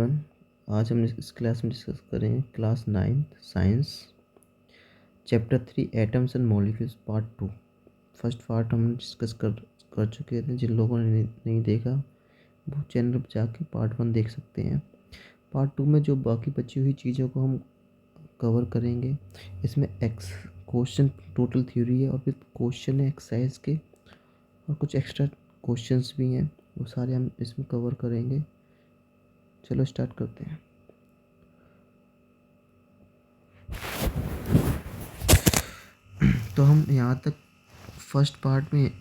आज हम इस क्लास में डिस्कस करेंगे class 9 science chapter 3 atoms and molecules part 2। First part हम डिस्कस कर चुके थे। जिन लोगों ने नहीं देखा वो चैनल पर जाके पार्ट 1 देख सकते हैं। पार्ट 2 में जो बाकी बची हुई चीज़ों को हम कवर करेंगे। इसमें क्वेश्चन टोटल थ्योरी है और फिर क्वेश्चन है एक्सरसाइज के और कुछ एक्स्ट्रा क्वेश्चंस भी हैं, वो सारे हम इसमें कवर करेंगे। चलो स्टार्ट करते हैं। तो हम यहाँ तक फर्स्ट पार्ट में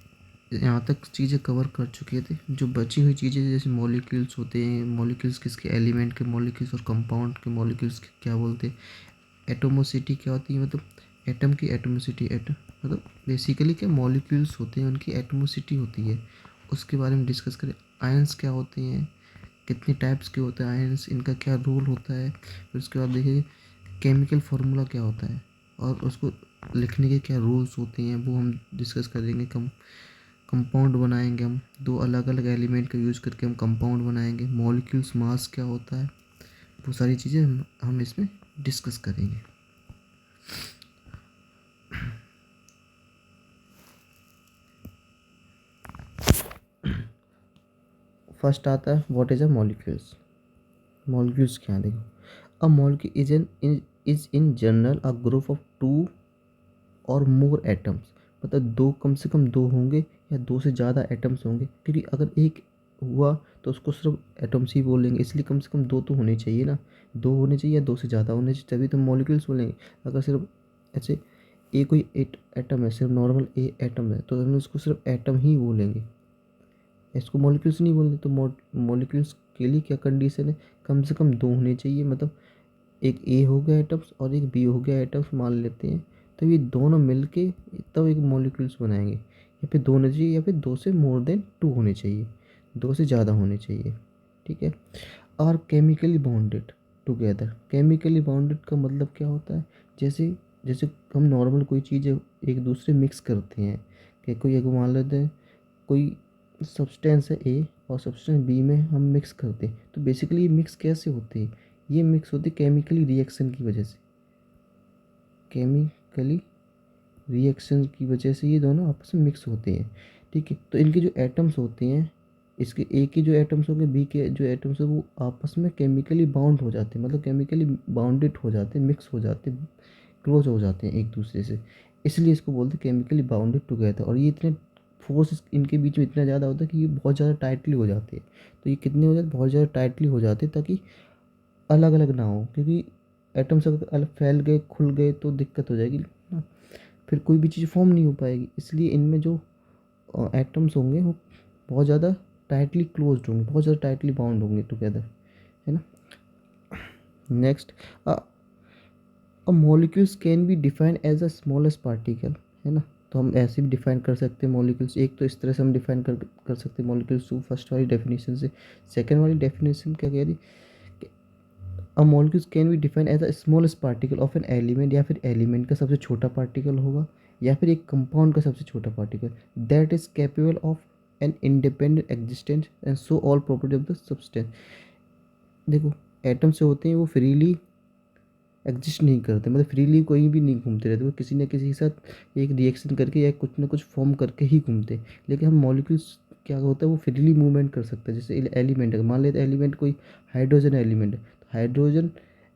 यहाँ तक चीज़ें कवर कर चुके थे। जो बची हुई चीज़ें जैसे मॉलिक्यूल्स होते हैं, मॉलिक्यूल्स किसके, एलिमेंट के मॉलिक्यूल्स और कंपाउंड के मॉलिक्यूल्स के क्या बोलते हैं। एटोमोसिटी क्या होती है, मतलब एटम की एटोमोसिटी। मतलब बेसिकली क्या मॉलिक्यूल्स होते हैं उनकी एटोमोसिटी होती है, उसके बारे में डिस्कस करें। आयंस क्या होते हैं, कितने टाइप्स के होते हैं आयंस, इनका क्या रोल होता है। फिर उसके बाद देखिए केमिकल फार्मूला क्या होता है और उसको लिखने के क्या रूल्स होते हैं, वो हम डिस्कस करेंगे। कंपाउंड बनाएंगे हम, दो अलग अलग एलिमेंट का यूज़ करके हम कंपाउंड बनाएंगे। मॉलिक्यूल्स मास क्या होता है, वो सारी चीज़ें हम इसमें डिस्कस करेंगे। फर्स्ट आता है what is a molecules. Molecules क्या है, देखो a molecule is in general a group of two or more atoms. मतलब दो, कम से कम दो होंगे या दो से ज़्यादा एटम्स होंगे, क्योंकि अगर एक हुआ तो उसको सिर्फ एटम्स ही बोलेंगे, इसलिए कम से कम दो तो होने चाहिए ना। दो होने चाहिए या दो से ज़्यादा होने चाहिए, तभी तो मॉलिक्यूल्स बोलेंगे। अगर सिर्फ ऐसे ए कोई एटम है, सिर्फ नॉर्मल ए एटम है, तो हम उसको सिर्फ एटम ही बोलेंगे, इसको मॉलिक्यूल्स नहीं बोलेंगे। तो मॉलिक्यूल्स के लिए क्या कंडीशन है, कम से कम दो होने चाहिए। मतलब एक ए हो गया एटम्स और एक बी हो गया एटम्स मान लेते हैं, तो ये दोनों मिलके तब एक मॉलिक्यूल्स बनाएंगे। या फिर दो होने चाहिए या फिर दो से मोर देन टू होने चाहिए, दो से ज़्यादा होने चाहिए, ठीक है। और chemically bonded together. Chemically bonded का मतलब क्या होता है, जैसे जैसे हम नॉर्मल कोई चीज़ एक दूसरे मिक्स करते हैं, कि कोई एक मान लेते हैं कोई सब्सटेंस है ए और सब्सटेंस बी में हम मिक्स करते हैं, तो बेसिकली ये मिक्स कैसे होते हैं, ये मिक्स होती है केमिकली रिएक्शन की वजह से। केमिकली रिएक्शन की वजह से ये दोनों आपस में मिक्स होते हैं, ठीक है। तो इनके जो एटम्स होते हैं, इसके ए के जो एटम्स होंगे, बी के जो एटम्स हैं, वो आपस में केमिकली बाउंड हो जाते हैं। मतलब केमिकली बाउंडेड हो जाते हैं, मिक्स हो जाते हैं, क्लोज हो जाते हैं एक दूसरे से, इसलिए इसको बोलते हैं केमिकली बाउंडेड टुगेदर। और ये इतने फोर्स इनके बीच में इतना ज़्यादा होता है कि ये बहुत ज़्यादा टाइटली हो जाते हैं। तो ये कितने हो जाते हैं, बहुत ज़्यादा टाइटली हो जाते हैं, ताकि अलग अलग ना हो, क्योंकि एटम्स अगर अलग फैल गए, खुल गए, तो दिक्कत हो जाएगी ना, फिर कोई भी चीज़ फॉर्म नहीं हो पाएगी। इसलिए इनमें जो एटम्स होंगे वो बहुत ज़्यादा टाइटली क्लोज्ड होंगे, बहुत ज़्यादा टाइटली बाउंड होंगे टुगेदर, है ना। Next, a molecules can be defined as a smallest particle, है ना। तो हम ऐसे भी डिफाइन कर सकते हैं मॉलिक्यूल्स। एक तो इस तरह से हम डिफाइन कर सकते हैं मॉलिक्यूल्स टू, फर्स्ट वाली डेफिनेशन से। सेकेंड वाली डेफिनेशन क्या कह रही, a molecules can be defined as a smallest particle of an element, या फिर एलिमेंट का सबसे छोटा पार्टिकल होगा, या फिर एक कंपाउंड का सबसे छोटा particle, that is capable of an independent existence and so all property of the substance. देखो एटम से होते हैं वो फ्रीली एग्जिस्ट नहीं करते, मतलब फ्रीली कोई भी नहीं घूमते रहते, वो किसी न किसी के साथ एक रिएक्शन करके या कुछ ना कुछ फॉर्म करके ही घूमते। लेकिन हम मॉलिक्यूल्स क्या होता है, वो फ्रीली मूवमेंट कर सकते हैं। जैसे एलिमेंट है, मान लेते एलिमेंट कोई हाइड्रोजन एलिमेंट है, तो हाइड्रोजन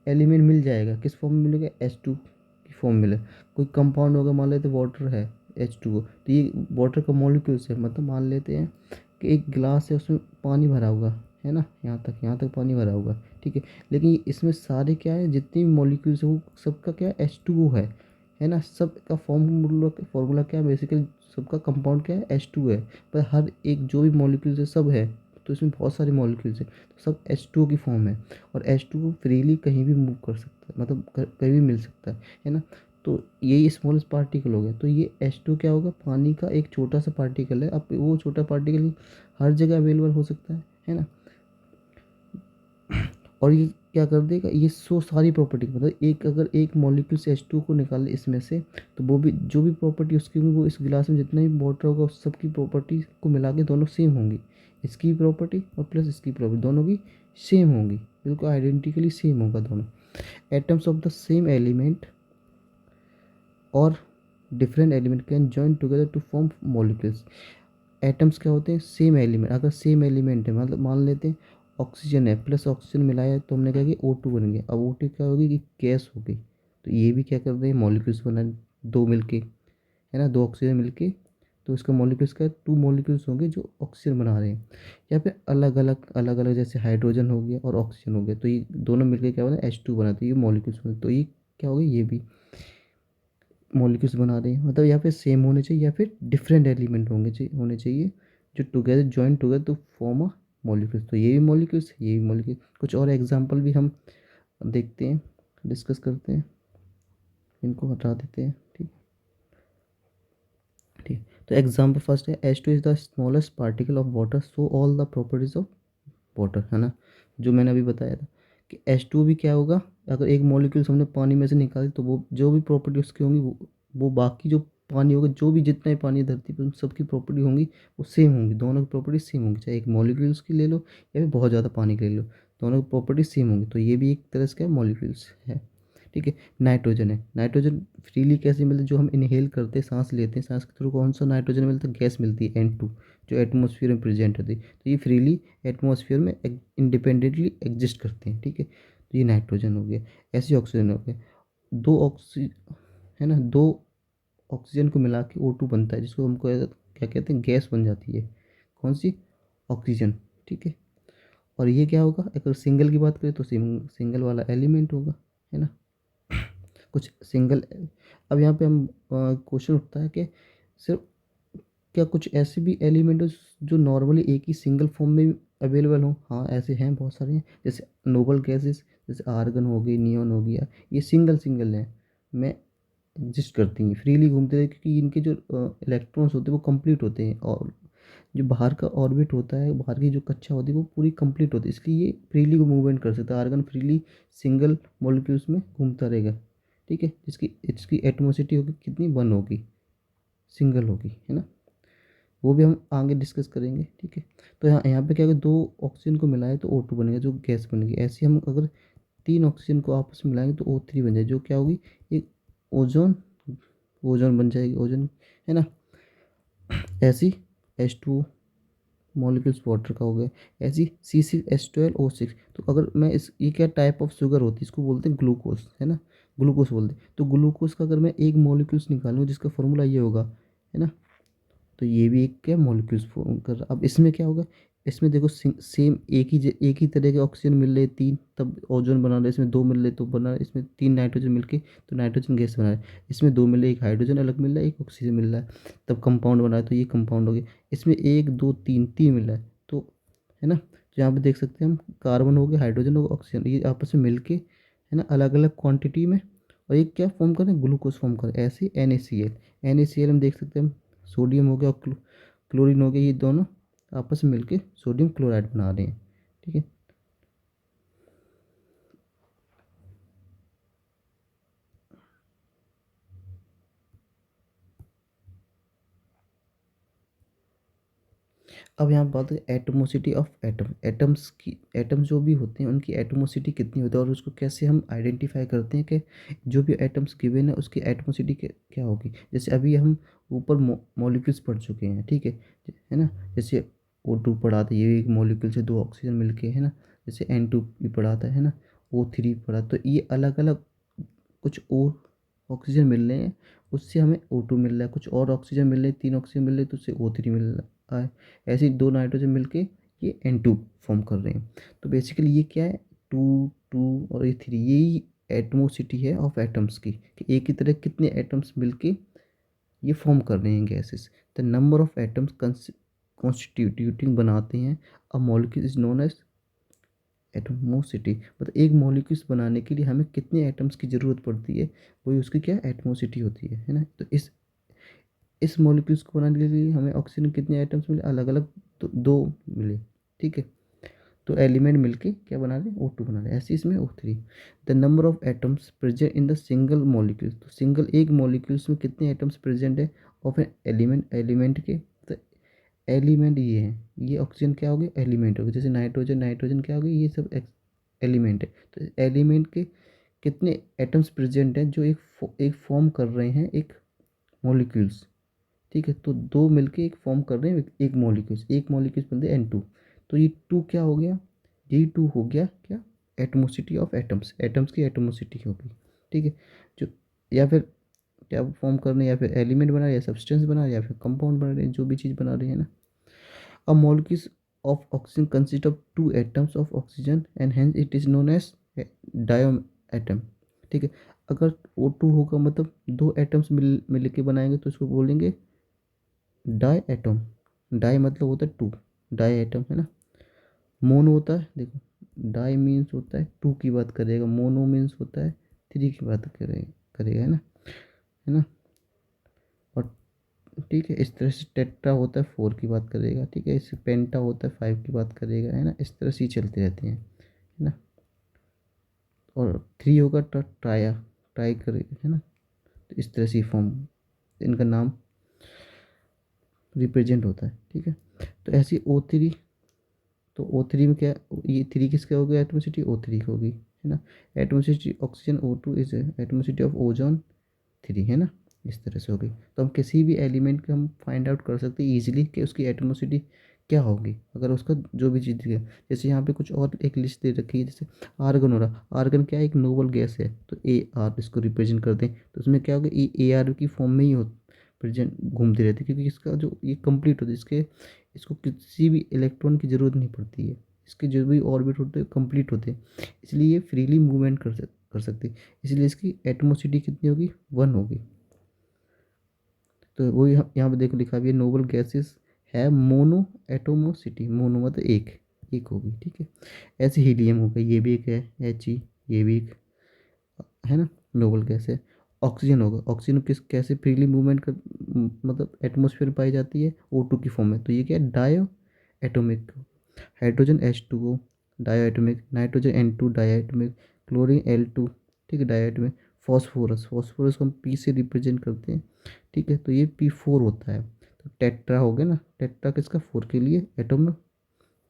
एलिमेंट मिल जाएगा, किस फॉर्म में मिलेगा, H2 की फॉर्म मिले। कोई कंपाउंड होगा, मान लेते वाटर है H2O, तो ये वाटर का मॉलिक्यूल्स है। मतलब मान लेते हैं कि एक गिलास है, उसमें पानी भरा होगा, है ना, यहाँ तक पानी भरा होगा, ठीक है। लेकिन इसमें सारे क्या है, जितनी भी मॉलिक्यूल्स है वो सबका क्या है, H2O है ना। सबका फॉर्मूला क्या है, बेसिकली सबका कंपाउंड क्या है, H2 है। पर हर एक जो भी मॉलिक्यूल्स है सब है, तो इसमें बहुत सारे मॉलिक्यूल्स है, तो सब H2O की फॉर्म है। और H2O फ्रीली कहीं भी मूव कर सकता है, मतलब कहीं भी मिल सकता है ना। तो यही स्मॉलेस्ट पार्टिकल हो गया। तो ये H2 क्या होगा, पानी का एक छोटा सा पार्टिकल है। अब वो छोटा पार्टिकल हर जगह अवेलेबल हो सकता है ना। और ये क्या कर देगा, ये सो सारी प्रॉपर्टी, मतलब एक अगर एक मॉलिक्यूल से H2 को निकाले इसमें से, तो वो भी जो भी प्रॉपर्टी उसकी होगी, वो इस गिलास में जितना भी वाटर होगा उस सबकी प्रॉपर्टी को मिला के दोनों सेम होंगी। इसकी प्रॉपर्टी और प्लस इसकी प्रॉपर्टी दोनों की सेम होंगी, बिल्कुल आइडेंटिकली सेम होगा दोनों। Atoms of the same element और different element can join together to form molecules. Atoms क्या होते हैं, सेम एलिमेंट, अगर सेम एलिमेंट है मतलब मान लेते हैं ऑक्सीजन है प्लस ऑक्सीजन मिलाया है तो हमने कहा कि O2 बन गया। अब O2 क्या होगी कि गैस हो गई, तो ये भी क्या कर रहे हैं मॉलिक्यूल्स बना दो मिलके, है ना, दो ऑक्सीजन मिलके, तो इसका मॉलिक्यूल्स का टू मॉलिक्यूल्स होंगे जो ऑक्सीजन बना रहे हैं। या फिर अलग अलग जैसे हाइड्रोजन हो गया और ऑक्सीजन हो गया, तो ये दोनों मिलके क्या बना H2 बना, तो ये मॉलिक्यूल्स बने, तो ये क्या होगा, ये भी मॉलिक्यूल्स बना रहे हैं। मतलब या फिर सेम होने चाहिए या फिर डिफरेंट एलिमेंट होने चाहिए जो together join together to form a molecules. तो ये भी मॉलिक्यूल्स, ये भी मॉलिक्यूल। कुछ और एग्जांपल भी हम देखते हैं, डिस्कस करते हैं, इनको हटा देते हैं। ठीक, ठीक। तो एग्जाम्पल फर्स्ट है H2 is the smallest particle of water so all the properties of water, है ना, जो मैंने अभी बताया था कि H2 भी क्या होगा, अगर एक मॉलिक्यूल्स हमने पानी में से निकाली तो वो जो भी प्रॉपर्टी उसकी होंगी वो बाकी जो पानी होगा, जो भी जितना ही पानी है धरती पर, उन सबकी प्रॉपर्टी होंगी वो सेम होंगी, दोनों की प्रॉपर्टी सेम होंगी, चाहे एक मॉलिक्यूल्स की ले लो या फिर बहुत ज़्यादा पानी की ले लो, दोनों की प्रॉपर्टी सेम होंगी। तो ये भी एक तरह से क्या मॉलिक्यूल्स है। ठीक है। नाइट्रोजन है, नाइट्रोजन फ्रीली कैसे मिलता है, जो हम इनहेल करते हैं, सांस लेते हैं, सांस के थ्रू कौन सा नाइट्रोजन मिलता है, गैस मिलती है N2, जो एटमॉस्फेयर में प्रेजेंट होती है। तो ये फ्रीली एटमॉस्फेयर में इंडिपेंडेंटली एग्जिस्ट करते हैं। ठीक है, तो ये नाइट्रोजन हो गया। ऐसे ऑक्सीजन हो गया, दो ऑक्सी है ना, दो ऑक्सीजन को मिला के O2 बनता है, जिसको हमको क्या कहते हैं, गैस बन जाती है, कौन सी, ऑक्सीजन। ठीक है। और ये क्या होगा, अगर सिंगल की बात करें तो सिंगल वाला एलिमेंट होगा, है ना, कुछ सिंगल। अब यहाँ पे हम क्वेश्चन उठता है कि सिर्फ क्या कुछ ऐसे भी एलिमेंट हो जो नॉर्मली एक ही सिंगल फॉर्म में अवेलेबल हो। हाँ ऐसे हैं, बहुत सारे हैं, जैसे नोबल गैसेस, जैसे आर्गन हो गई, नियॉन हो गया, ये सिंगल सिंगल हैं, में एग्जिस्ट करती हैं, फ्रीली घूमते हैं, क्योंकि इनके जो इलेक्ट्रॉन्स होते हैं वो कंप्लीट होते हैं, और जो बाहर का ऑर्बिट होता है, बाहर की जो कक्षा होती है वो पूरी कंप्लीट होती है, इसलिए ये फ्रीली मूवमेंट कर सकता है। आर्गन फ्रीली सिंगल मॉलिक्यूल्स में घूमता रहेगा। ठीक है, जिसकी इसकी एटमोसिटी होगी कितनी, 1 होगी, सिंगल होगी, है ना, वो भी हम आगे डिस्कस करेंगे। ठीक है। तो यहाँ यहाँ पे क्या होगा, दो ऑक्सीजन को मिलाए तो O2 बनेगा, जो गैस बनेगी। ऐसे हम अगर तीन ऑक्सीजन को आपस में मिलाएंगे तो O3 बन जाएगी, जो क्या होगी, एक ओजोन, ओजोन बन जाएगी, ओजोन, है ना। ऐसी H2 मॉलिक्यूल्स वाटर का हो गया, ऐसी C6H12O6। तो अगर मैं इस, ये क्या टाइप ऑफ शुगर होती है, इसको बोलते हैं ग्लूकोज, है ना, ग्लूकोज बोलते हैं। तो ग्लूकोज का अगर मैं एक मॉलिक्यूल्स निकालूँ जिसका फॉर्मूला ये होगा, है ना, तो ये भी एक क्या मॉलिक्यूल्स फॉर्म कर रहा। अब इसमें क्या होगा, इसमें देखो सेम एक ही तरह के ऑक्सीजन मिल रहे तीन, तब ओजोन बना रहे, इसमें दो मिल रहे तो बना, इसमें तीन नाइट्रोजन मिलके तो नाइट्रोजन गैस बना रहे, इसमें दो मिल रहे, एक हाइड्रोजन अलग मिल रहा है, एक ऑक्सीजन मिल रहा है, तब कंपाउंड बना है, तो ये कंपाउंड हो गया। इसमें एक दो तीन तीन मिल रहा है, तो, है ना, तो यहाँ पे देख सकते हैं हम, कार्बन हो गया, हाइड्रोजन हो गया, ऑक्सीजन, ये आपस में मिलके, है ना, अलग अलग क्वांटिटी में, और एक क्या फॉर्म करें, ग्लूकोज फॉर्म करें। ऐसे NaCl, NaCl हम देख सकते हैं, हम सोडियम हो गया और क्लोरीन हो गया, ये दोनों आपस में मिलके सोडियम क्लोराइड बना रहे हैं। ठीक है। अब यहाँ बात है एटमोसिटी ऑफ एटम, एटम्स की, एटम जो भी होते हैं उनकी एटमोसिटी कितनी होती है, और उसको कैसे हम आइडेंटिफाई करते हैं कि जो भी एटम्स गिवन है उसकी एटमोसिटी क्या होगी। जैसे अभी हम ऊपर मॉलिक्यूल्स पढ़ चुके हैं, ठीक है ना, जैसे O2 पढ़ा था, ये एक मॉलिक्यूल से दो ऑक्सीजन मिलके, है ना, जैसे N2 भी पढ़ा था, है ना, O3 पढ़ा, तो ये अलग अलग कुछ और ऑक्सीजन मिल रहे हैं, उससे हमें O2 मिल रहा है, कुछ और ऑक्सीजन मिल रहे हैं, तीन ऑक्सीजन मिल रहे हैं तो उससे O3 मिल रहा है। ऐसे ही दो नाइट्रोजन मिलके ये N2 फॉर्म कर रहे हैं। तो बेसिकली ये क्या है, टू टू और ये थ्री, यही एटमोसिटी है ऑफ एटम्स की, कि एक ही तरह कितने एटम्स मिलके ये फॉर्म कर रहे हैं gases. The number of atoms constituting बनाते हैं a molecule is known as atomicity. मतलब एक मॉलिक्यूल्स बनाने के लिए हमें कितने एटम्स की ज़रूरत पड़ती है, वही उसकी क्या एटमोसिटी होती है ना। तो इस मॉलिक्यूल्स को बनाने के लिए हमें ऑक्सीजन कितने आइटम्स मिले, अलग अलग, तो दो मिले। ठीक है, तो एलिमेंट मिलके क्या बना रहे, O2 बना रहे, ऐसे इसमें O3। The number of atoms present in the single molecule, तो सिंगल एक मॉलिक्यूल्स में कितने एटम्स प्रेजेंट है ऑफ एन एलिमेंट, एलिमेंट के, तो एलिमेंट ये है, ये ऑक्सीजन क्या हो गया, एलिमेंट हो गया, जैसे नाइट्रोजन, नाइट्रोजन क्या हो गया, ये सब एलिमेंट है। तो एलिमेंट के कितने एटम्स प्रेजेंट हैं जो एक फॉर्म कर रहे हैं एक मॉलिक्यूल्स, ठीक है। तो दो मिलके एक फॉर्म कर रहे हैं एक मॉलिक्यूल्स, एक मॉलिक्यूल्स बनते हैं N2। तो ये टू क्या हो गया, ये टू हो गया क्या, एटमोसिटी ऑफ एटम्स, एटम्स की एटमोसिटी होगी, ठीक है। जो या फिर क्या फॉर्म कर रहे हैं, या फिर एलिमेंट बना रहे हैं, या सब्सटेंस बना रहे हैं, या फिर कंपाउंड बना रहे हैं, जो भी चीज़ बना रहे हैं ना। A molecules of oxygen consist of two atoms of oxygen and hence it is known as diatom, ठीक है। अगर O2 होगा मतलब दो एटम्स मिल के बनाएंगे तो इसको बोलेंगे डाई एटम। डाई मतलब होता है टू, डाई एटम है ना। मोनो होता है, देखो डाई मीन्स होता है टू की बात करेगा, मोनो मीन्स होता है थ्री की बात करेगा है ना। और ठीक है, इस तरह से टेट्रा होता है फोर की बात करेगा, ठीक है। इससे पेंटा होता है फाइव की बात करेगा, है ना। इस तरह से ही चलती रहती हैं, है ना। और थ्री होगा तो ट्राया, ट्राई करेगा, है ना। तो इस तरह से फॉर्म इनका नाम रिप्रेजेंट होता है, ठीक है। तो ऐसी O3, तो O3 में क्या, ये थ्री किसका हो गया, एटमोसिटी O3 की होगी, है ना। एटमोसिटी oxygen O2 is एटमोसिटी of ozone three, है ना। इस तरह से होगी। तो हम किसी भी एलिमेंट का हम फाइंड आउट कर सकते हैं ईजिली कि उसकी एटमोसिटी क्या होगी, अगर उसका जो भी चीज़ है। जैसे यहाँ पे कुछ और एक लिस्ट दे रखी है, जैसे आर्गन हो रहा, आर्गन क्या है, एक नोबल गैस है, तो AR इसको रिप्रेजेंट करते हैं। तो उसमें क्या होगा, AR की फॉर्म में ही हो प्रेजेंट घूमती रहती है, क्योंकि इसका जो ये कंप्लीट होता है, इसको किसी भी इलेक्ट्रॉन की ज़रूरत नहीं पड़ती है। इसके जो भी ऑर्बिट होते हैं कंप्लीट होते हैं, इसलिए ये फ्रीली मूवमेंट कर सकती है। इसलिए इसकी एटमोसिटी कितनी होगी, 1 होगी। तो वो यहाँ पे देखो लिखा भी है, नोबल गैसेस है मोनो एटोमोसिटी, मोनो मतलब एक, एक होगी, ठीक है। ऐसे हीलियम हो गया, ये भी एक है, He, ये भी एक है ना, नोबल गैस है। ऑक्सीजन होगा, ऑक्सीजन किस कैसे फ्रीली मूवमेंट कर मतलब एटमोसफेयर में पाई जाती है, O2 की फॉर्म में, तो ये क्या है, diatomic. Hydrogen H2O diatomic, nitrogen N2 diatomic, chlorine L2, ठीक है, डायो एटोमिक। फॉस्फोरस, फॉस्फोरस को हम P से रिप्रेजेंट करते हैं, ठीक है। तो ये P4 होता है। तो टेट्रा हो गया ना, टेट्रा किसका, फोर के लिए एटम,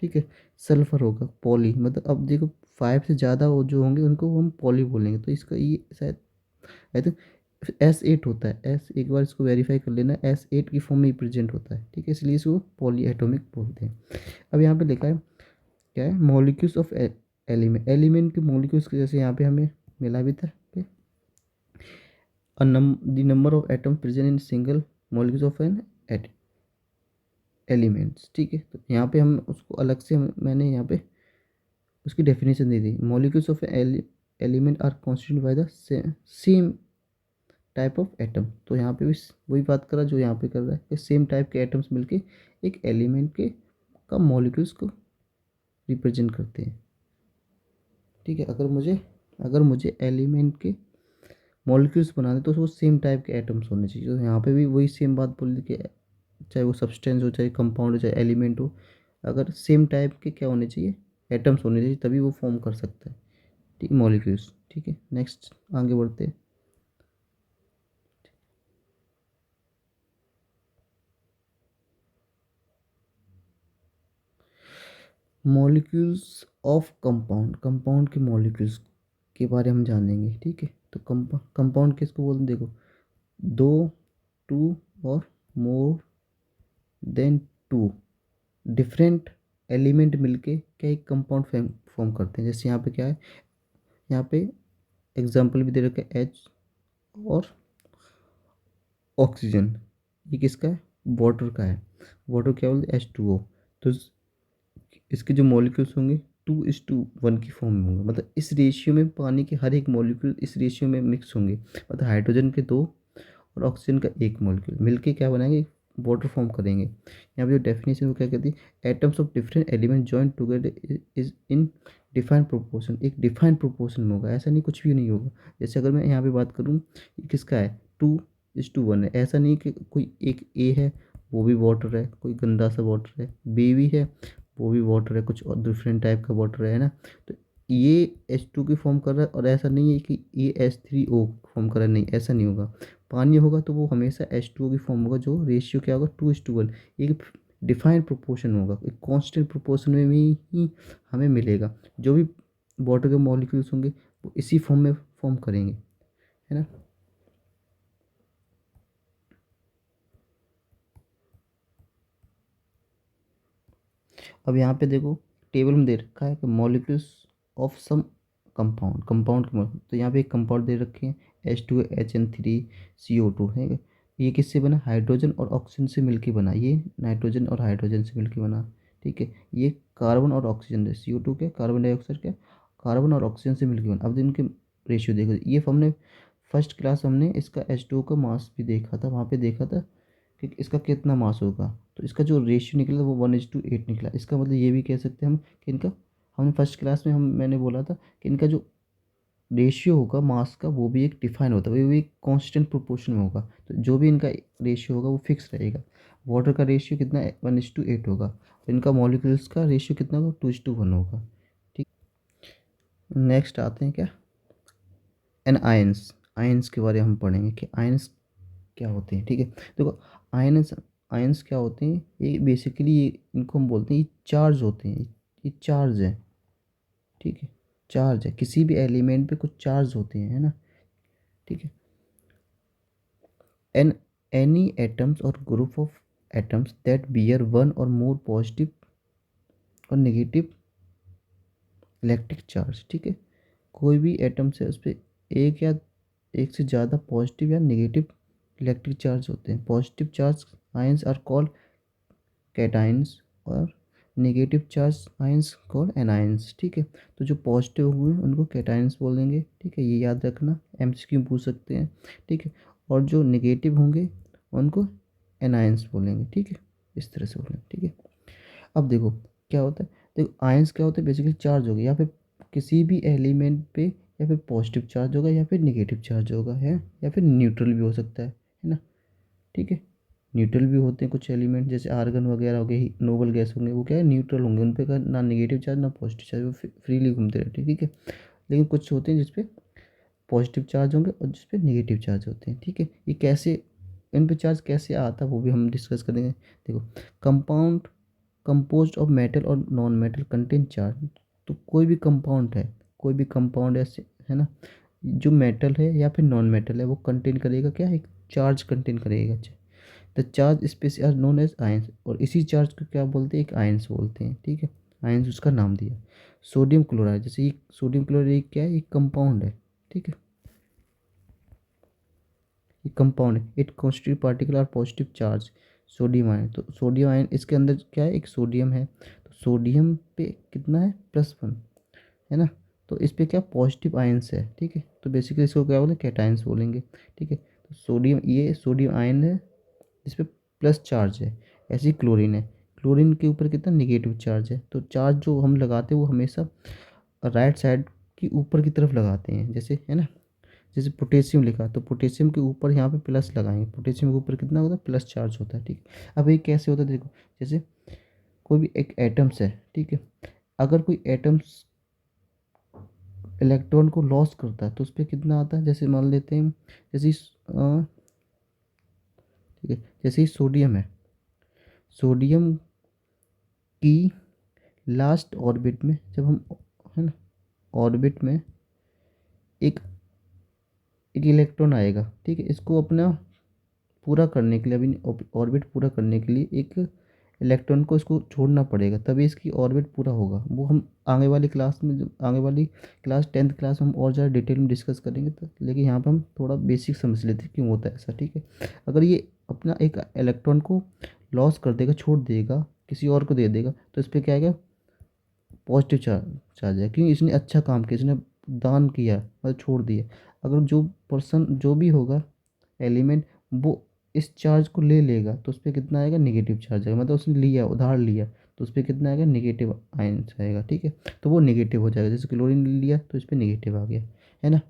ठीक है। सल्फर होगा पॉली, मतलब अब देखो फाइव से ज़्यादा वो जो होंगे उनको हम पॉली बोलेंगे। तो इसका ये शायद आई थिंक S8 होता है, एस, एक बार इसको वेरीफाई कर लेना, S8 की फॉर्म में ही प्रेजेंट होता है, ठीक है। इसलिए इसको पॉली एटोमिक बोलते हैं। अब यहाँ पे लिखा है क्या है, मॉलिक्यूल्स ऑफ एलिमेंट, एलिमेंट के मॉलिक्यूल्स के जैसे यहाँ पे हमें मिला भी था the number of atom present in single molecules of an elements, ठीक है। तो यहाँ पे हम उसको अलग से मैंने यहाँ पे उसकी डेफिनेशन दे दी, molecules of element are constitute by the same type of atom. तो यहाँ पे भी वही बात कर रहा है जो यहाँ पे कर रहा है कि सेम टाइप के एटम्स मिलके एक एलिमेंट के का मॉलिक्यूल्स को रिप्रेजेंट करते हैं, ठीक है। अगर मुझे एलिमेंट के मॉलिक्यूल्स बनाने तो वो सेम टाइप के एटम्स होने चाहिए। तो यहाँ पे भी वही सेम बात बोल दी कि चाहे वो सब्सटेंस हो, चाहे कंपाउंड हो, चाहे एलिमेंट हो, अगर सेम टाइप के क्या होने चाहिए, एटम्स होने चाहिए, तभी वो फॉर्म कर सकता है, ठीक, मॉलिक्यूल्स, ठीक है। नेक्स्ट आगे बढ़ते हैं। मॉलिक्यूल्स ऑफ कंपाउंड, कंपाउंड के मॉलिक्यूल्स के बारे में हम जानेंगे, ठीक है। तो कंपाउंड किसको बोलते हैं, देखो दो, two or more than two different element मिलके क्या एक कंपाउंड फॉर्म करते हैं। जैसे यहाँ पे क्या है, यहाँ पे एग्जाम्पल भी दे रखा है H और ऑक्सीजन, ये किसका है, वाटर का है। वाटर क्या बोलते हैं, H2O। तो इसके जो मॉलिक्यूल्स होंगे 2:1 की फॉर्म में होंगे, मतलब इस रेशियो में पानी के हर एक मॉलिक्यूल इस रेशियो में मिक्स होंगे। मतलब हाइड्रोजन के दो और ऑक्सीजन का एक मॉलिक्यूल मिलके क्या बनाएंगे, वाटर फॉर्म करेंगे। यहाँ पे जो डेफिनेशन वो क्या कहती है, atoms of different element join together is in defined proportion, एक डिफाइंड प्रोपोर्शन में होगा, ऐसा नहीं कुछ भी नहीं होगा। जैसे अगर मैं यहाँ पे बात करूँ, ये किसका है, 2:1 है, ऐसा नहीं कि कोई एक ए है वो भी वाटर है, कोई गंदा सा वाटर है, बी भी है वो भी वाटर है, कुछ और डिफरेंट टाइप का वाटर है ना। तो ये H2 की फॉर्म कर रहा है, और ऐसा नहीं है कि ये H3O फॉर्म कर रहा है, नहीं ऐसा नहीं होगा। पानी होगा तो वो हमेशा H2O की फॉर्म होगा, जो रेशियो क्या होगा, 2:1, एक डिफाइंड प्रोपोर्शन होगा, एक कांस्टेंट प्रोपोर्शन में ही हमें मिलेगा। जो भी वाटर के मॉलिक्यूल्स होंगे वो इसी फॉर्म में फॉर्म करेंगे, है ना। अब यहाँ पे देखो टेबल में दे रखा है कि molecules of some compound, compound के तो यहाँ पे एक कंपाउंड दे रखे हैं H2HN3CO2 है। ये किससे बना, हाइड्रोजन और ऑक्सीजन से मिलके बना, ये नाइट्रोजन और हाइड्रोजन से मिलके बना, ठीक है। ये कार्बन और ऑक्सीजन है, CO2 के कार्बन डाइऑक्साइड के कार्बन और ऑक्सीजन से मिलके बना। अब इनके रेशियो देखो, ये हमने फर्स्ट क्लास हमने इसका H2O का मास भी देखा था, वहाँ पे देखा था कि इसका कितना मास होगा, तो इसका जो रेशियो निकला वो 1:8 निकला। इसका मतलब ये भी कह सकते हैं हम कि इनका, हमने फर्स्ट क्लास में हम मैंने बोला था कि इनका जो रेशियो होगा मास का वो भी एक डिफाइन होता है, वो भी एक कांस्टेंट प्रोपोर्शन में होगा। तो जो भी इनका रेशियो होगा वो फिक्स रहेगा। वाटर का रेशियो कितना है, 1:8 होगा। तो इनका मॉलिक्यूल्स का रेशियो कितना होगा, 2:1 होगा, ठीक। नेक्स्ट आते हैं क्या, एन आयंस, आयंस के बारे में हम पढ़ेंगे कि आयंस क्या होते हैं, ठीक है। देखो आयंस, आयंस क्या होते हैं, ये बेसिकली ये इनको हम बोलते हैं ये चार्ज होते हैं, ये चार्ज है, ठीक है। चार्ज है, किसी भी एलिमेंट पे कुछ चार्ज होते हैं, है ना, ठीक है। An any atoms or group of atoms that bear one or more positive or negative electric charge, ठीक है। कोई भी एटम से उस पर एक या एक से ज़्यादा पॉजिटिव या नेगेटिव इलेक्ट्रिक चार्ज होते हैं। Positive charge ions are called cations और negative charge ions called anions, ठीक है। तो जो पॉजिटिव हुए उनको कैटाइंस बोलेंगे, ठीक है, ये याद रखना, एमसीक्यू पूछ सकते हैं, ठीक है। और जो नेगेटिव होंगे उनको एनायंस बोलेंगे, ठीक है, इस तरह से बोलेंगे, ठीक है। अब देखो क्या होता है, देखो आयंस क्या होता है, बेसिकली चार्ज हो गया या फिर किसी भी एलिमेंट पे या फिर पॉजिटिव चार्ज होगा या फिर नेगेटिव चार्ज होगा, है, या फिर न्यूट्रल भी हो सकता है ना, ठीक है। न्यूट्रल भी होते हैं कुछ एलिमेंट, जैसे आर्गन वगैरह हो गए, नोबल गैस होंगे, वो क्या है, न्यूट्रल होंगे, उन पे का ना नेगेटिव चार्ज ना पॉजिटिव चार्ज, वो फ्रीली घूमते रहते हैं, ठीक है। लेकिन कुछ होते हैं जिसपे पॉजिटिव चार्ज होंगे और जिसपे नेगेटिव चार्ज होते हैं, ठीक है। ये कैसे, इन पे चार्ज कैसे आता है वो भी हम डिस्कस करेंगे। देखो कंपाउंड कंपोज्ड ऑफ मेटल और नॉन मेटल कंटेन चार्ज, तो कोई भी कंपाउंड है, कोई भी कंपाउंड ऐसे है ना, जो मेटल है या फिर नॉन मेटल है वो कंटेन करेगा क्या, एक चार्ज कंटेन करेगा। The charge species are known as ions, और इसी चार्ज को क्या बोलते हैं, एक आयंस बोलते हैं, ठीक है। आयंस उसका नाम दिया। सोडियम क्लोराइड, जैसे ये सोडियम क्लोराइड क्या है, एक कंपाउंड है, ठीक है, ये कंपाउंड है, it constitute particle are positive charge sodium ion. तो सोडियम आयन इसके अंदर क्या है, एक सोडियम है, तो सोडियम पे कितना है, +1, है ना। तो इस पे क्या पॉजिटिव आयंस है, ठीक है। तो बेसिकली इसको क्या बोलेंगे, कैटायंस बोलेंगे, ठीक है। तो सोडियम, ये सोडियम आयन है जिस पे प्लस चार्ज है। ऐसे ही क्लोरीन है, क्लोरीन के ऊपर कितना नेगेटिव चार्ज है। तो चार्ज जो हम लगाते हैं वो हमेशा राइट साइड की ऊपर की तरफ लगाते हैं, जैसे है ना, जैसे पोटेशियम लिखा तो पोटेशियम के ऊपर यहाँ पे प्लस लगाएंगे, पोटेशियम के ऊपर कितना होता है, प्लस चार्ज होता है, ठीक है। अब ये कैसे होता है, देखो जैसे कोई भी एक एटम्स है, ठीक है, अगर कोई एटम्स इलेक्ट्रॉन को लॉस करता है तो उस पर कितना आता है, जैसे मान लेते हैं, जैसे ठीक है, जैसे ही सोडियम है, सोडियम की लास्ट ऑर्बिट में जब हम, है ना, ऑर्बिट में एक एक इलेक्ट्रॉन आएगा, ठीक है। इसको अपना पूरा करने के लिए, अभी ऑर्बिट पूरा करने के लिए एक इलेक्ट्रॉन को इसको छोड़ना पड़ेगा, तभी इसकी ऑर्बिट पूरा होगा। वो हम आगे वाली क्लास में, जब आगे वाली क्लास 10th क्लास में हम और ज़्यादा डिटेल में डिस्कस करेंगे, तो लेकिन यहाँ पर हम थोड़ा बेसिक समझ लेते हैं क्यों होता है ऐसा, ठीक है। अगर ये अपना एक इलेक्ट्रॉन को लॉस कर देगा, छोड़ देगा, किसी और को दे देगा, तो इस पर क्या आएगा, पॉजिटिव चार्ज है, क्योंकि इसने अच्छा काम किया, इसने दान किया, मतलब छोड़ दिया। अगर जो पर्सन जो भी होगा एलिमेंट, वो इस चार्ज को ले लेगा तो उस पर कितना आएगा, नेगेटिव चार्ज आएगा, मतलब उसने लिया, उधार लिया, तो उस पर कितना आएगा, नेगेटिव आयन आएगा, ठीक है। तो वो नेगेटिव हो जाएगा, जैसे क्लोरीन लिया तो इस पर नेगेटिव आ गया, है ना।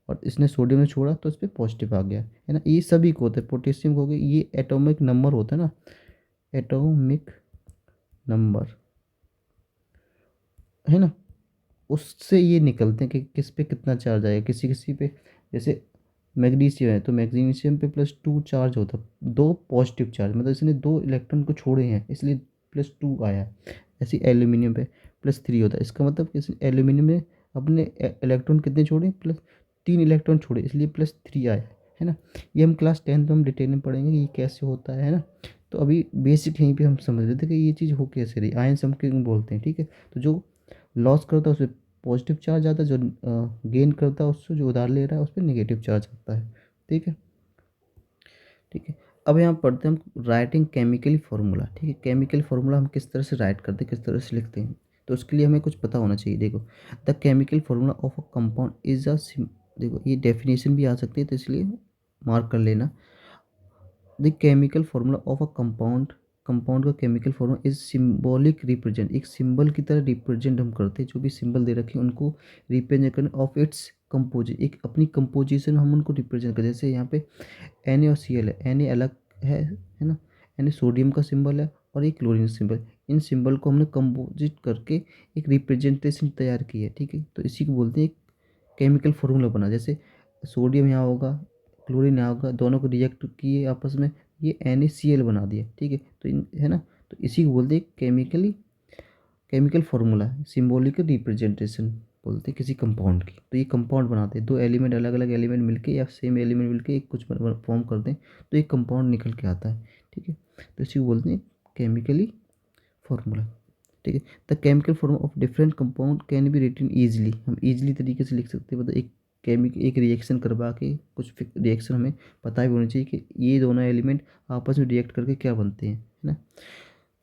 और इसने सोडियम में छोड़ा तो इस पर पॉजिटिव आ गया, है ना। ये सभी को होता है, पोटेशियम को हो गया, ये एटॉमिक नंबर होता है ना, एटॉमिक नंबर, है ना, उससे ये निकलते हैं कि किस पे कितना चार्ज आएगा, किसी किसी पे। जैसे मैग्नीशियम है तो मैग्नीशियम पे +2 चार्ज होता है, दो पॉजिटिव चार्ज, मतलब इसने दो इलेक्ट्रॉन को छोड़े हैं इसलिए +2 आया। ऐसे एल्यूमिनियम पे +3 होता है, इसका मतलब कि एल्यूमिनियम में अपने इलेक्ट्रॉन कितने छोड़े, प्लस 3 इलेक्ट्रॉन छोड़े, इसलिए +3 आया है ना। ये हम क्लास 10th में हम डिटेल में पढ़ेंगे कि ये कैसे होता है ना। तो अभी बेसिक यहीं पे हम समझ रहे थे कि ये चीज़ हो कैसे रही, आयंस हम क्यों बोलते हैं, ठीक है। तो जो लॉस करता है उस पर पॉजिटिव चार्ज आता है, जो गेन करता है उससे, जो उधार ले रहा है उस पर नेगेटिव चार्ज आता है, ठीक है। ठीक है, अब यहाँ पढ़ते हैं हम राइटिंग केमिकली फार्मूला, ठीक है। केमिकल फार्मूला हम किस तरह से राइट करते हैं, किस तरह से लिखते हैं, तो उसके लिए हमें कुछ पता होना चाहिए। देखो, the chemical formula of a compound is a, देखो ये डेफिनेशन भी आ सकती है तो इसलिए मार्क कर लेना। The chemical formula of a compound, compound का chemical formula is symbolic represent, एक सिंबल की तरह रिप्रेजेंट हम करते हैं, जो भी सिंबल दे रखे हैं उनको रिप्रेजेंट करने ऑफ इट्स कंपोजिट, एक अपनी कंपोजिशन हम उनको रिप्रेजेंट करते हैं। जैसे यहाँ पे Na और Cl है, Na अलग है ना, Na सोडियम का सिंबल है और ये क्लोरीन सिंबल, इन सिंबल को हमने कंपोजिट करके एक रिप्रेजेंटेशन तैयार की है, ठीक है। तो इसी को बोलते हैं एक केमिकल फार्मूला बना। जैसे सोडियम यहाँ होगा, क्लोरीन यहाँ होगा, दोनों को रिएक्ट किए आपस में, ये NaCl बना दिया, ठीक है। तो इन है ना, तो इसी को बोलते हैं केमिकल फार्मूला, सिंबॉलिक रिप्रेजेंटेशन बोलते हैं किसी कंपाउंड की। तो ये कंपाउंड बनाते हैं, दो एलिमेंट, अलग अलग एलिमेंट मिलके या सेम एलिमेंट मिलके एक कुछ फॉर्म करते हैं, तो एक कंपाउंड निकल के आता है, ठीक है। तो इसी को बोलते हैं केमिकली फार्मूला, ठीक है। The chemical formula of different compound can be written easily, हम ईजिली तरीके से लिख सकते हैं। मतलब एक रिएक्शन करवा के, कुछ रिएक्शन हमें पता भी होनी चाहिए कि ये दोनों एलिमेंट आपस में रिएक्ट करके क्या बनते हैं, है ना।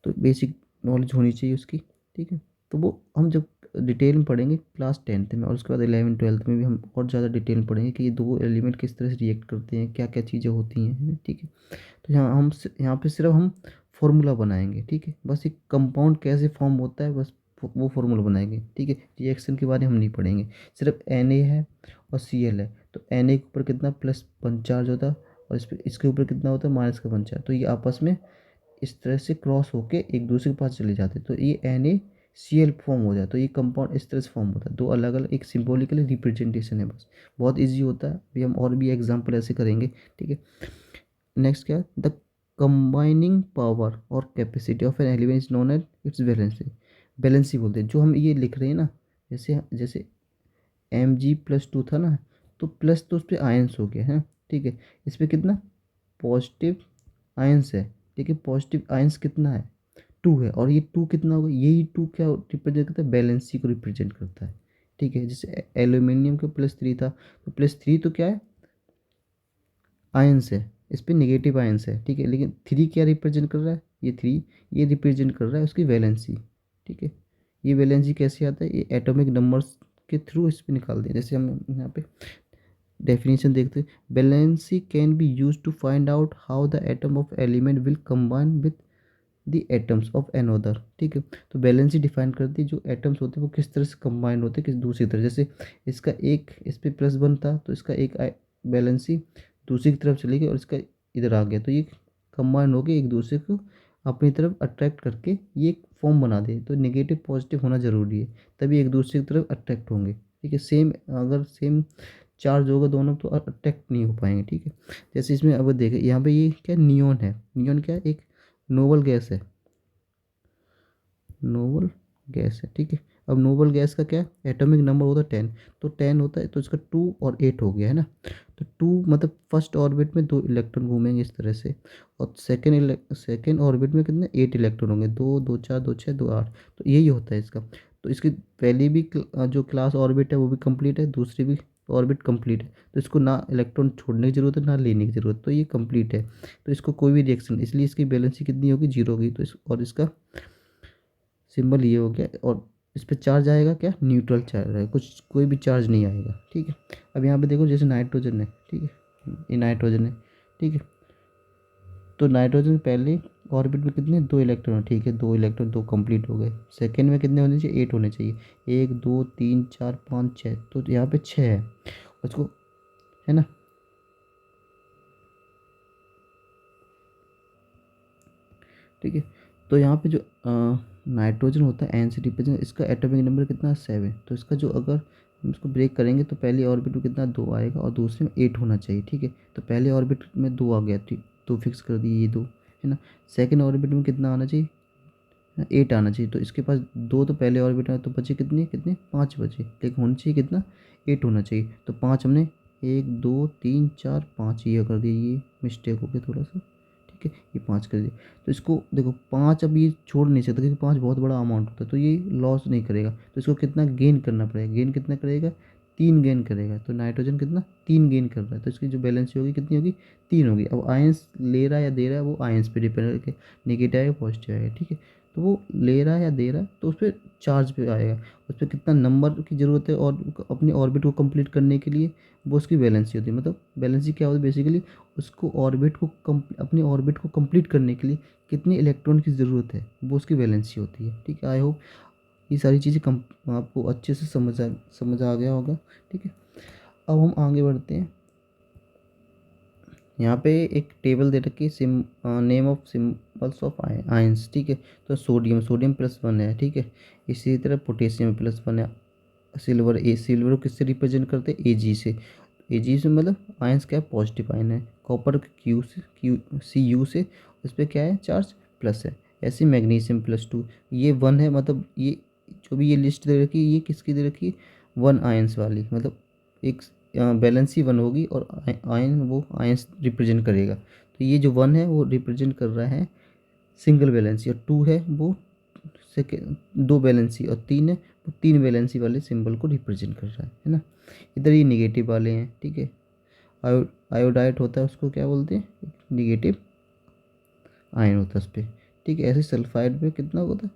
तो बेसिक नॉलेज होनी चाहिए उसकी, ठीक है। तो वो हम जब डिटेल में पढ़ेंगे क्लास 10th में, और उसके बाद 11th 12th में भी हम और ज़्यादा डिटेल में पढ़ेंगे कि ये दो एलिमेंट किस तरह से रिएक्ट करते हैं, क्या क्या चीज़ें होती हैं, है ना, ठीक है। तो यहाँ पे सिर्फ हम फॉर्मूला बनाएंगे, ठीक है। बस एक कंपाउंड कैसे फॉर्म होता है, बस वो फॉर्मूला बनाएंगे, ठीक है। रिएक्शन के बारे में हम नहीं पढ़ेंगे। सिर्फ Na है और Cl है, तो Na के ऊपर कितना +1 चार्ज होता है और इसके ऊपर कितना होता है -1 चार्ज, तो ये आपस में इस तरह से क्रॉस होके एक दूसरे के पास चले जाते हैं, तो ये NaCl फॉर्म हो जाता है। तो ये कंपाउंड इस तरह से फॉर्म होता है, दो अलग अलग, एक सिंबॉलिकली रिप्रेजेंटेशन है बस, बहुत इजी होता है। अभी हम और भी एग्जांपल ऐसे करेंगे, ठीक है। नेक्स्ट क्या है, the combining power or capacity of an element is known as its valency, valency बोलते हैं। जो हम ये लिख रहे हैं ना, जैसे जैसे Mg+2 था ना, तो प्लस तो उस पर आयंस हो गया है, ठीक है। इस पर कितना पॉजिटिव आयंस है, ठीक है। पॉजिटिव आयंस कितना है, 2 है, और ये 2 कितना होगा, यही 2 क्या रिप्रेजेंट करता है, बैलेंसी को रिप्रेजेंट करता है, ठीक है। जैसे एल्यूमिनियम का +3 था, तो +3 तो क्या है, आयंस है, इस पर नेगेटिव आयंस है, ठीक है। लेकिन 3 क्या रिप्रेजेंट कर रहा है, ये 3 ये रिप्रेजेंट कर रहा है उसकी वैलेंसी, ठीक है। ये वैलेंसी कैसे आता है, ये एटॉमिक नंबर्स के थ्रू इस पर निकाल दें। जैसे हम यहाँ पे डेफिनेशन देखते हैं, valency can be use to find out how the atom of element will combine with the atoms of another, ठीक है। तो वैलेंसी डिफाइन करती है जो एटम्स होते हैं वो किस तरह से कंबाइन होते हैं किस दूसरी तरह। जैसे इसका एक इस पे +1 था, तो इसका एक वैलेंसी दूसरी की तरफ चली गई और इसका इधर आ गया, तो ये कंबाइन होकर एक दूसरे को अपनी तरफ अट्रैक्ट करके ये एक फॉर्म बना दे। तो नेगेटिव पॉजिटिव होना ज़रूरी है, तभी एक दूसरे की तरफ अट्रैक्ट होंगे, ठीक है। सेम, अगर सेम चार्ज होगा दोनों तो अट्रैक्ट नहीं हो पाएंगे, ठीक है। जैसे इसमें अब देखें, यहाँ पे ये क्या नियॉन है, नियॉन क्या है, एक नोबल गैस है, नोबल गैस है, ठीक है। अब नोबल गैस का क्या एटॉमिक नंबर होता है 10, तो 10 होता है, तो इसका 2 और 8 हो गया है ना। तो 2 मतलब फर्स्ट ऑर्बिट में 2 इलेक्ट्रॉन घूमेंगे इस तरह से, और सेकेंड ऑर्बिट में कितने 8 इलेक्ट्रॉन होंगे, 2 2 4 2 6 2 8, तो यही होता है इसका। तो इसकी पहली भी जो क्लास ऑर्बिट है वो भी कंप्लीट है, दूसरी भी ऑर्बिट कंप्लीट है, तो इसको ना इलेक्ट्रॉन छोड़ने की जरूरत है ना लेने की जरूरत, तो ये कंप्लीट है। तो इसको कोई भी रिएक्शन, इसलिए इसकी बैलेंसी कितनी होगी, 0 होगी। तो और इसका सिंबल ये हो गया, और इस पे चार्ज आएगा क्या, न्यूट्रल चार्ज आएगा, कुछ कोई भी चार्ज नहीं आएगा, ठीक है। अब यहाँ पे देखो जैसे नाइट्रोजन है, ठीक है, ये नाइट्रोजन है, ठीक है। तो नाइट्रोजन पहले ऑर्बिट में कितने 2 इलेक्ट्रॉन है, ठीक है, 2 इलेक्ट्रॉन 2 कंप्लीट हो गए। सेकेंड में कितने होने चाहिए, 8 होने चाहिए, 1 2 3 4 5 6, तो यहाँ पे 6 है उसको, है ना, ठीक है। तो यहाँ पे जो नाइट्रोजन होता है NC इसका एटॉमिक नंबर कितना है, 7। तो इसका जो, अगर हम इसको ब्रेक करेंगे तो पहले ऑर्बिट में कितना 2 आएगा और दूसरे में 8 होना चाहिए, ठीक है। तो पहले ऑर्बिट में 2 आ गया, ठीक, 2 फिक्स कर दिए, ये 2 है ना। सेकेंड ऑर्बिट में कितना आना चाहिए, 8 आना चाहिए, तो इसके पास 2 तो पहले ऑर्बिट है, तो बचे कितने 5 बचे, लेकिन होना चाहिए कितना 8 होना चाहिए। तो 5 हमने 1 2 3 4 5 ये कर दिया, ये मिस्टेक हो गया थोड़ा सा, ठीक है, ये 5 कर दिया। तो इसको देखो 5 अब ये छोड़ नहीं सकता क्योंकि 5 बहुत बड़ा अमाउंट होता है, तो ये लॉस नहीं करेगा, तो इसको कितना गेन करना पड़ेगा, गेन कितना करेगा 3 गेन करेगा। तो नाइट्रोजन कितना 3 गेन कर रहा है, तो इसकी जो बैलेंस होगी कितनी होगी 3 होगी। अब आयंस ले रहा है या दे रहा है, वो आयंस पे डिपेंड करके नेगेटिव आएगा पॉजिटिव आएगा, ठीक है। तो वो ले रहा है या दे रहा है तो उस पर चार्ज पे आएगा, उस पर कितना नंबर की ज़रूरत है और अपनी ऑर्बिट को कंप्लीट करने के लिए, वो उसकी वैलेंसी होती है। मतलब वैलेंसी क्या होती है बेसिकली, उसको ऑर्बिट को अपनी ऑर्बिट को कंप्लीट करने के लिए कितनी इलेक्ट्रॉन की ज़रूरत है, वो उसकी वैलेंसी होती है, ठीक है। आई होप ये सारी चीज़ें आपको अच्छे से समझ आ गया होगा, ठीक है। अब हम आगे बढ़ते हैं। यहाँ पे एक टेबल दे रखी है, name of symbols of ions, ठीक है। तो सोडियम +1 है, ठीक है। इसी तरह पोटेशियम +1 है। सिल्वर को किससे रिप्रेजेंट करते हैं, एजी से, मतलब आयंस क्या है पॉजिटिव आयन है। कॉपर Cu से, उस पर क्या है चार्ज प्लस है। ऐसे मैग्नीशियम +2, ये 1 है, मतलब ये जो भी ये लिस्ट दे रखी है ये किसकी दे रखी है 1 आयंस वाली, मतलब एक बैलेंस ही 1 होगी और आयन वो आयंस रिप्रेजेंट करेगा। तो ये जो 1 है वो रिप्रेजेंट कर रहा है सिंगल वैलेंसी, और 2 है वो सेकेंड 2 वैलेंसी, और 3 है वो 3 वैलेंसी वाले सिंबल को रिप्रेजेंट कर रहा है ना। इधर ये निगेटिव वाले हैं, ठीक है। आयोडाइड होता है उसको क्या बोलते हैं, निगेटिव आयन होता है उस पर, ठीक है। ऐसे सल्फाइड पे कितना होता है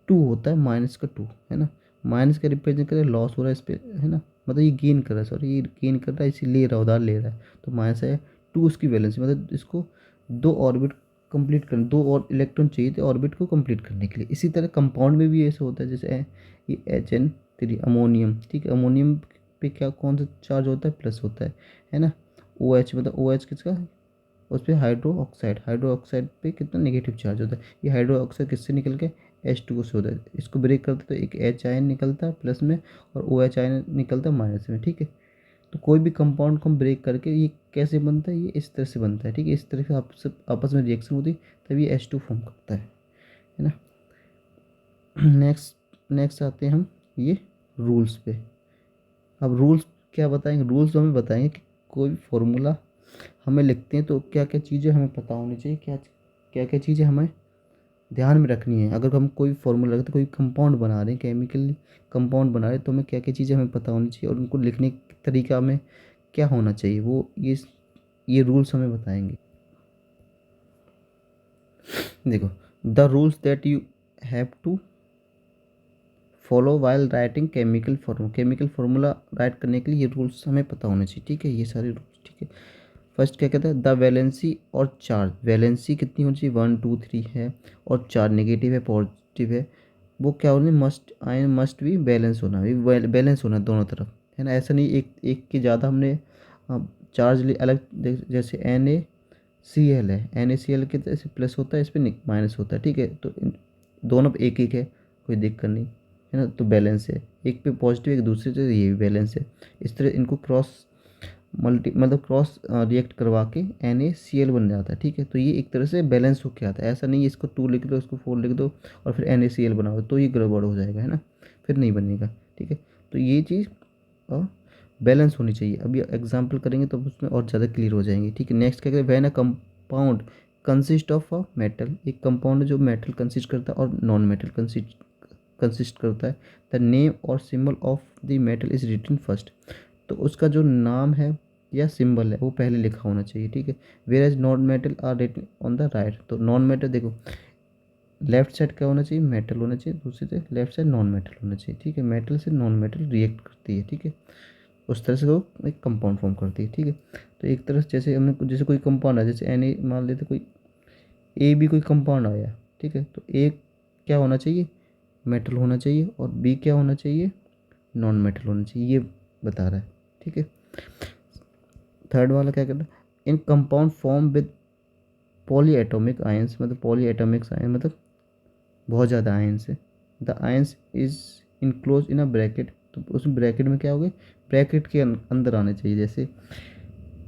2 होता है, -2 है ना। माइनस का रिप्रेजेंट करे लॉस हो रहा है इस पर, है ना। मतलब ये गेन कर रहा है, सॉरी ये गेन कर रहा है, इसी ले रहा है, उधार ले रहा है, तो माइनस है 2 उसकी वैलेंसी। मतलब इसको 2 ऑर्बिट कंप्लीट करने, 2 और इलेक्ट्रॉन चाहिए थे ऑर्बिट को कंप्लीट करने के लिए। इसी तरह कंपाउंड में भी ऐसा होता है, जैसे ये HN3 अमोनियम, ठीक है। अमोनियम पे क्या कौन सा चार्ज होता है, प्लस होता है ना। OH, मतलब OH किसका, उस पर हाइड्रो ऑक्साइड पे कितना नेगेटिव चार्ज होता है। ये हाइड्रो ऑक्साइड किससे निकल के H2O से होता है। इसको ब्रेक करते तो एक H आयन निकलता है प्लस में और OH आयन निकलता है माइनस में, ठीक है। तो कोई भी कंपाउंड को हम ब्रेक करके ये कैसे बनता है, ये इस तरह से बनता है, ठीक है। इस तरह से आपस में रिएक्शन होती है तभी H2 फॉर्म करता है ना। नेक्स्ट आते हैं हम ये रूल्स पे। अब रूल्स क्या बताएंगे, रूल्स तो हमें बताएंगे कि कोई भी फॉर्मूला हमें लिखते हैं तो क्या क्या चीज़ें हमें पता होनी चाहिए, क्या क्या चीज़ें हमें ध्यान में रखनी है। अगर हम कोई फॉर्मूला रखते कोई कंपाउंड बना रहे हैं, केमिकली कंपाउंड बना रहे हैं, तो हमें क्या क्या चीज़ें हमें पता होनी चाहिए और उनको लिखने का तरीका में क्या होना चाहिए, वो ये रूल्स हमें बताएंगे। देखो, the rules that you have to follow while writing chemical formula write करने के लिए ये रूल्स हमें पता होने चाहिए, ठीक है। ये सारे रूल्स, ठीक है। फर्स्ट क्या कहता है, द वैलेंसी और चार्ज, वैलेंसी कितनी होनी चाहिए 1 2 3 है, और चार्ज नेगेटिव है पॉजिटिव है, वो क्या होने आयन मस्ट भी बैलेंस होना, बैलेंस होना दोनों तरफ, है ना। ऐसा नहीं एक एक के ज़्यादा हमने चार्ज अलग, जैसे NaCl है, NaCl के जैसे प्लस होता है, इस पर माइनस होता है, ठीक है। तो दोनों पे एक एक है, कोई दिक्कत नहीं, है ना। तो बैलेंस है, एक पे पॉजिटिव एक दूसरे से, ये भी बैलेंस है। इस तरह इनको मतलब क्रॉस रिएक्ट करवा के NaCl बन जाता है, ठीक है। तो ये एक तरह से बैलेंस होके आता है। ऐसा नहीं है इसको 2 लिख दो इसको 4 लिख दो और फिर NaCl बनाओ, तो ये गड़बड़ हो जाएगा, है ना, फिर नहीं बनेगा, ठीक है। तो ये चीज़ बैलेंस होनी चाहिए। अभी एग्जाम्पल करेंगे तो उसमें और ज़्यादा क्लियर हो जाएंगे, ठीक है। नेक्स्ट क्या करें, when a compound consist of a metal, एक कंपाउंड जो मेटल कंसिस्ट करता है और नॉन मेटल कंसिस्ट करता है, द नेम और symbol of the metal is written first, तो उसका जो नाम है या सिंबल है वो पहले लिखा होना चाहिए, ठीक है। Whereas non metal are written on the right, तो नॉन मेटल देखो लेफ्ट साइड क्या होना चाहिए, मेटल होना चाहिए, दूसरी से लेफ्ट साइड नॉन मेटल होना चाहिए, ठीक है। मेटल से नॉन मेटल रिएक्ट करती है, ठीक है। उस तरह से वो एक कंपाउंड फॉर्म करती है, ठीक है। तो एक तरह से जैसे हमने जैसे कोई कंपाउंड है, जैसे Na मान लेते कोई ए भी कोई कंपाउंड आया, ठीक है। तो ए क्या होना चाहिए, मेटल होना चाहिए, और बी क्या होना चाहिए, नॉन मेटल होना चाहिए, ये बता रहा है, ठीक है। थर्ड वाला क्या कहता है, in compound form with polyatomic ions, मतलब पॉली एटोमिक्स आयन मतलब बहुत ज़्यादा आयंस है। The ions is enclose in a bracket, तो उस ब्रैकेट में क्या हो गए, ब्रैकेट के अंदर आने चाहिए जैसे,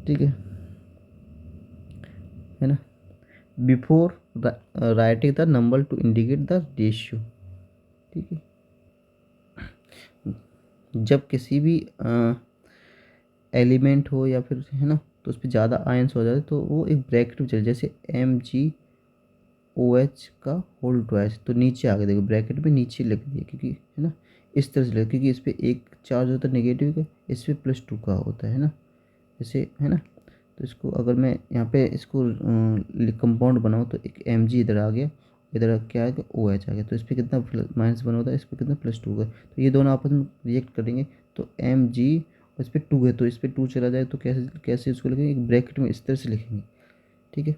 ठीक है ना। Before writing the number two indicate the ratio. ठीक है, जब किसी भी एलिमेंट हो या फिर है ना, तो उस पर ज़्यादा आयंस हो जाए तो वो एक ब्रैकेट में चले, जैसे MgOH का होल ट्वाइस, तो नीचे आगे देखो ब्रैकेट में नीचे लिख दिया, क्योंकि है ना इस तरह से लिख, क्योंकि इस पर एक चार्ज होता है नेगेटिव का, इस पर +2 का होता है ना, जैसे है ना। तो इसको अगर मैं यहाँ पे इसको कंपाउंड बनाऊँ तो एक Mg इधर आ गया, इधर क्या आ गया OH आ गया, तो इस पर कितना -1 होता है, इस पर कितना +2 का, तो ये दोनों आपस में रिएक्ट करेंगे, तो Mg और इस पर 2 है, तो इस पर 2 चला जाए तो कैसे कैसे इसको लिखेंगे, एक ब्रैकेट में इस तरह से लिखेंगे। ठीक है,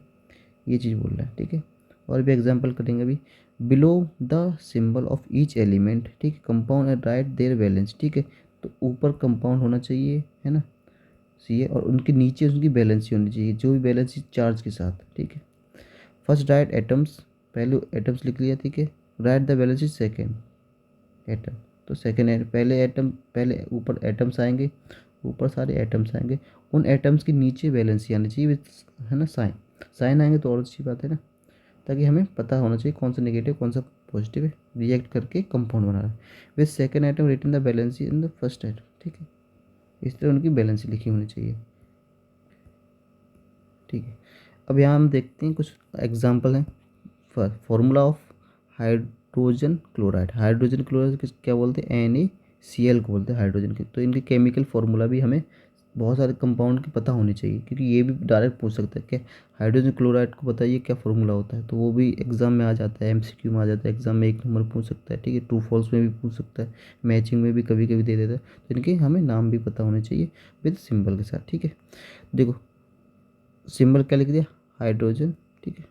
ये चीज़ बोल रहा है। ठीक है, और भी एग्जांपल करेंगे अभी। Below the symbol of each element, ठीक है, compound and right their balance. ठीक है, तो ऊपर कंपाउंड होना चाहिए, है ना, सी है, और उनके नीचे उनकी बैलेंसी होनी चाहिए, जो भी बैलेंसी चार्ज के साथ। ठीक है, फर्स्ट राइट एटम्स, पहले एटम्स लिख लिया। ठीक है, right the valency second atom, तो सेकेंड पहले एटम, पहले ऊपर एटम्स आएंगे, ऊपर सारे एटम्स आएंगे, उन एटम्स के नीचे बैलेंसी आनी चाहिए विद, है ना, साइन। साइन आएंगे तो और अच्छी बात है ना, ताकि हमें पता होना चाहिए कौन सा नेगेटिव कौन सा पॉजिटिव है, रिएक्ट करके कंपाउंड बना रहा है। With second item written the valency in the first item. ठीक है, इस तरह उनकी बैलेंसी लिखी होनी चाहिए। ठीक है, अब यहाँ हम देखते हैं कुछ एग्जाम्पल हैं। Formula of hydrogen chloride, hydrogen chloride क्या बोलते हैं, NaCl को बोलते हैं हाइड्रोजन के। तो इनके केमिकल फार्मूला भी हमें बहुत सारे कंपाउंड के पता होने चाहिए, क्योंकि ये भी डायरेक्ट पूछ सकता है कि हाइड्रोजन क्लोराइड को बताइए क्या फार्मूला होता है, तो वो भी एग्जाम में आ जाता है, MCQ में आ जाता है, एग्जाम में 1 नंबर पूछ सकता है। ठीक है, ट्रू फॉल्स में भी पूछ सकता है, मैचिंग में भी कभी कभी दे देता है, तो इनके हमें नाम भी पता होने चाहिए विद सिंबल के साथ। ठीक है, देखो सिंबल क्या लिख दिया, हाइड्रोजन। ठीक है,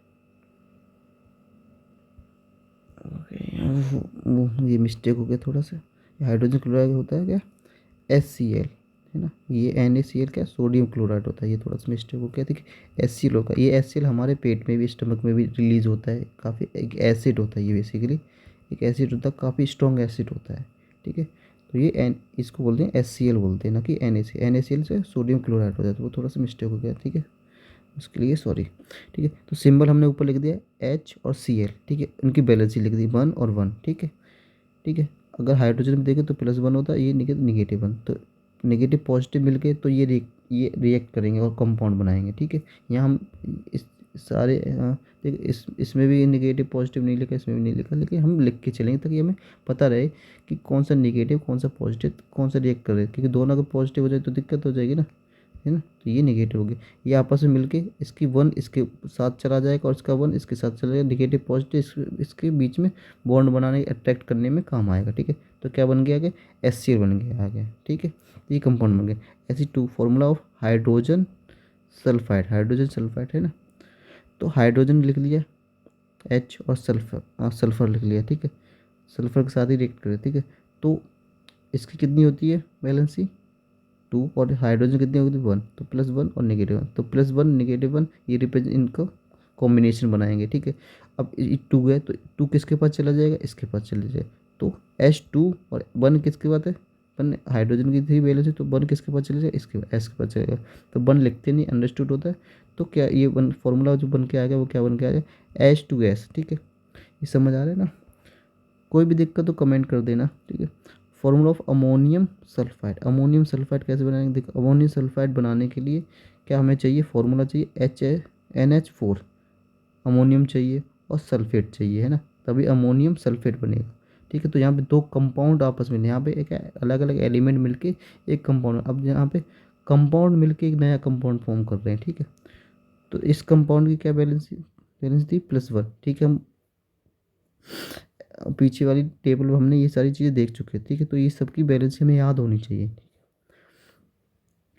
ये मिस्टेक हो गया थोड़ा सा, हाइड्रोजन क्लोराइड होता है क्या, HCl, है ना, ये NaCl क्या सोडियम क्लोराइड होता है, ये थोड़ा सा मिस्टेक हो गया। ठीक है, HCl होगा, ये HCl हमारे पेट में भी स्टमक में भी रिलीज होता है, काफ़ी एक एसिड होता है ये, बेसिकली एक एसिड होता है, काफ़ी स्ट्रॉन्ग एसिड होता है। ठीक है, तो ये इसको बोलते हैं HCl बोलते हैं, ना कि NaCl से सोडियम क्लोराइड हो जाता है, तो वो थोड़ा सा मिस्टेक हो गया। ठीक है, उसके लिए सॉरी। ठीक है, तो सिंबल हमने ऊपर लिख दिया H और Cl। ठीक है, उनकी बैलेंसी लिख दी 1 और 1। ठीक है, ठीक है, अगर हाइड्रोजन में देखें तो +1 होता है, ये -1, तो नेगेटिव पॉजिटिव मिलके तो ये रिएक्ट करेंगे और कंपाउंड बनाएंगे। ठीक है, यहाँ हम इस सारे देखिए इसमें भी नेगेटिव पॉजिटिव नहीं लिखा, इसमें भी नहीं लिखा, लेकिन हम लिख के चलेंगे ताकि हमें पता रहे कि कौन सा नेगेटिव कौन सा पॉजिटिव कौन सा रिएक्ट करे, क्योंकि दोनों अगर पॉजिटिव हो जाए तो दिक्कत हो जाएगी ना, है ना। तो ये नेगेटिव हो गया, ये आपस में मिलके इसकी 1 इसके साथ चला जाएगा और इसका 1 इसके साथ चला जाएगा, नेगेटिव पॉजिटिव इसके बीच में बॉन्ड बनाने अट्रैक्ट करने में काम आएगा। ठीक है, तो क्या बन गया आगे, HCl बन गया आगे। ठीक है, ये कंपाउंड बन गया Fe2, formula of hydrogen sulphide, hydrogen sulphide है ना, तो हाइड्रोजन लिख लिया H और सल्फर लिख लिया। ठीक है, सल्फर के साथ ही रिएक्ट करें। ठीक है, तो इसकी कितनी होती है बैलेंसी 2, और हाइड्रोजन कितनी होगी 1, तो +1 और -1, तो +1 -1 ये रिप्रेजेंट इनका कॉम्बिनेशन बनाएंगे। ठीक है, अब 2 है तो 2 किसके पास चला जाएगा, इसके पास चले जाए, तो H2 और 1 किसके पास है, 1 हाइड्रोजन की थी बैलेंस है, तो 1 किसके पास चले जाए, इसके S के पास चलेगा, तो 1 लिखते नहीं, अंडरस्टूड होता है। तो क्या ये 1 फॉर्मूला जो बन के आएगा वो क्या बन के आएगा, H2S। ठीक है, ये समझ आ रहा है ना, कोई भी दिक्कत तो कमेंट कर देना। ठीक है, formula of ammonium sulphide, ammonium sulphide कैसे बनाएंगे, देखो अमोनियम सल्फाइड बनाने के लिए क्या हमें चाहिए, फॉर्मूला चाहिए NH4, अमोनियम चाहिए और सल्फेट चाहिए, है ना, तभी अमोनियम सल्फेट बनेगा। ठीक है, तो यहाँ पे 2 कंपाउंड आपस में, यहाँ पे एक अलग अलग एलिमेंट मिलके एक कंपाउंड, अब यहाँ पे कंपाउंड मिलके एक नया कंपाउंड फॉर्म कर रहे हैं। ठीक है, तो इस कंपाउंड की क्या बैलेंस थी +1। ठीक है, हम पीछे वाली टेबल में हमने ये सारी चीज़ें देख चुके हैं। ठीक है, तो ये सबकी बैलेंस हमें याद होनी चाहिए।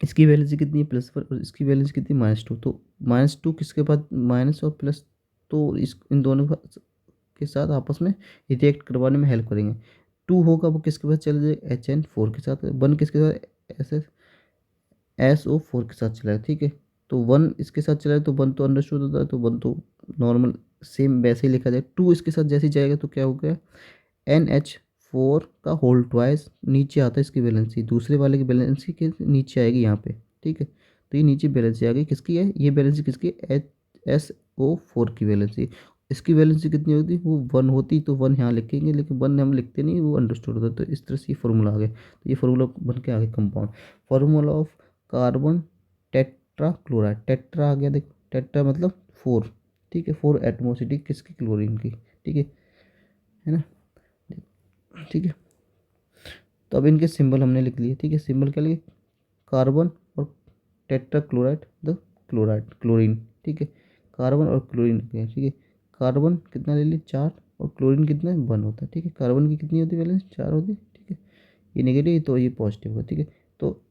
इसकी वैलेंसी कितनी है +1 और इसकी वैलेंसी कितनी -2, तो -2 किसके पास, माइनस और प्लस, तो इस इन दोनों के साथ आपस में रिएक्ट करवाने में हेल्प करेंगे। 2 होगा वो किसके पास चले जाएगा, HN4 के साथ, 1 किसके साथ, SO4 के साथ चला है। ठीक है, तो 1 इसके साथ चला है तो 1 तो अंडरस्टूड होता है, तो 1 तो नॉर्मल सेम वैसे ही लिखा जाए। 2 इसके साथ जैसे ही जाएगा तो क्या हो गया, NH4 का होल ट्वाइस, नीचे आता है इसकी बैलेंसी, दूसरे वाले की बैलेंसी के नीचे आएगी यहाँ पे। ठीक है, तो ये नीचे बैलेंसी आ गई, किसकी है ये बैलेंसी, किसकी SO4 की वैलेंसी। इसकी वैलेंसी कितनी होती, वो 1 होती तो 1 यहाँ लिखेंगे, लेकिन 1 हम लिखते नहीं, वो अंडरस्टूड होता। तो इस तरह से ये फार्मूला आ गया। तो ये फार्मूला बन के आ गया compound. Formula of carbon tetrachloride. Tetra आ गया, देखो टेट्रा मतलब 4, ठीक है, 4 एटमोसिटी किसकी, क्लोरीन की, ठीक है ना, ठीक है। तो अब इनके सिंबल हमने लिख लिए, ठीक है। सिंबल क्या लिखे, कार्बन और tetra chloride, the chloride chlorine, ठीक है। कार्बन और क्लोरीन, ठीक है। कार्बन कितना ले लिए, 4, और क्लोरीन कितना है, 1 होता है, ठीक है। कार्बन की कितनी होती है वैलेंस, 4 होती है, ठीक है। ये नेगेटिव तो ये पॉजिटिव होगा, ठीक है। तो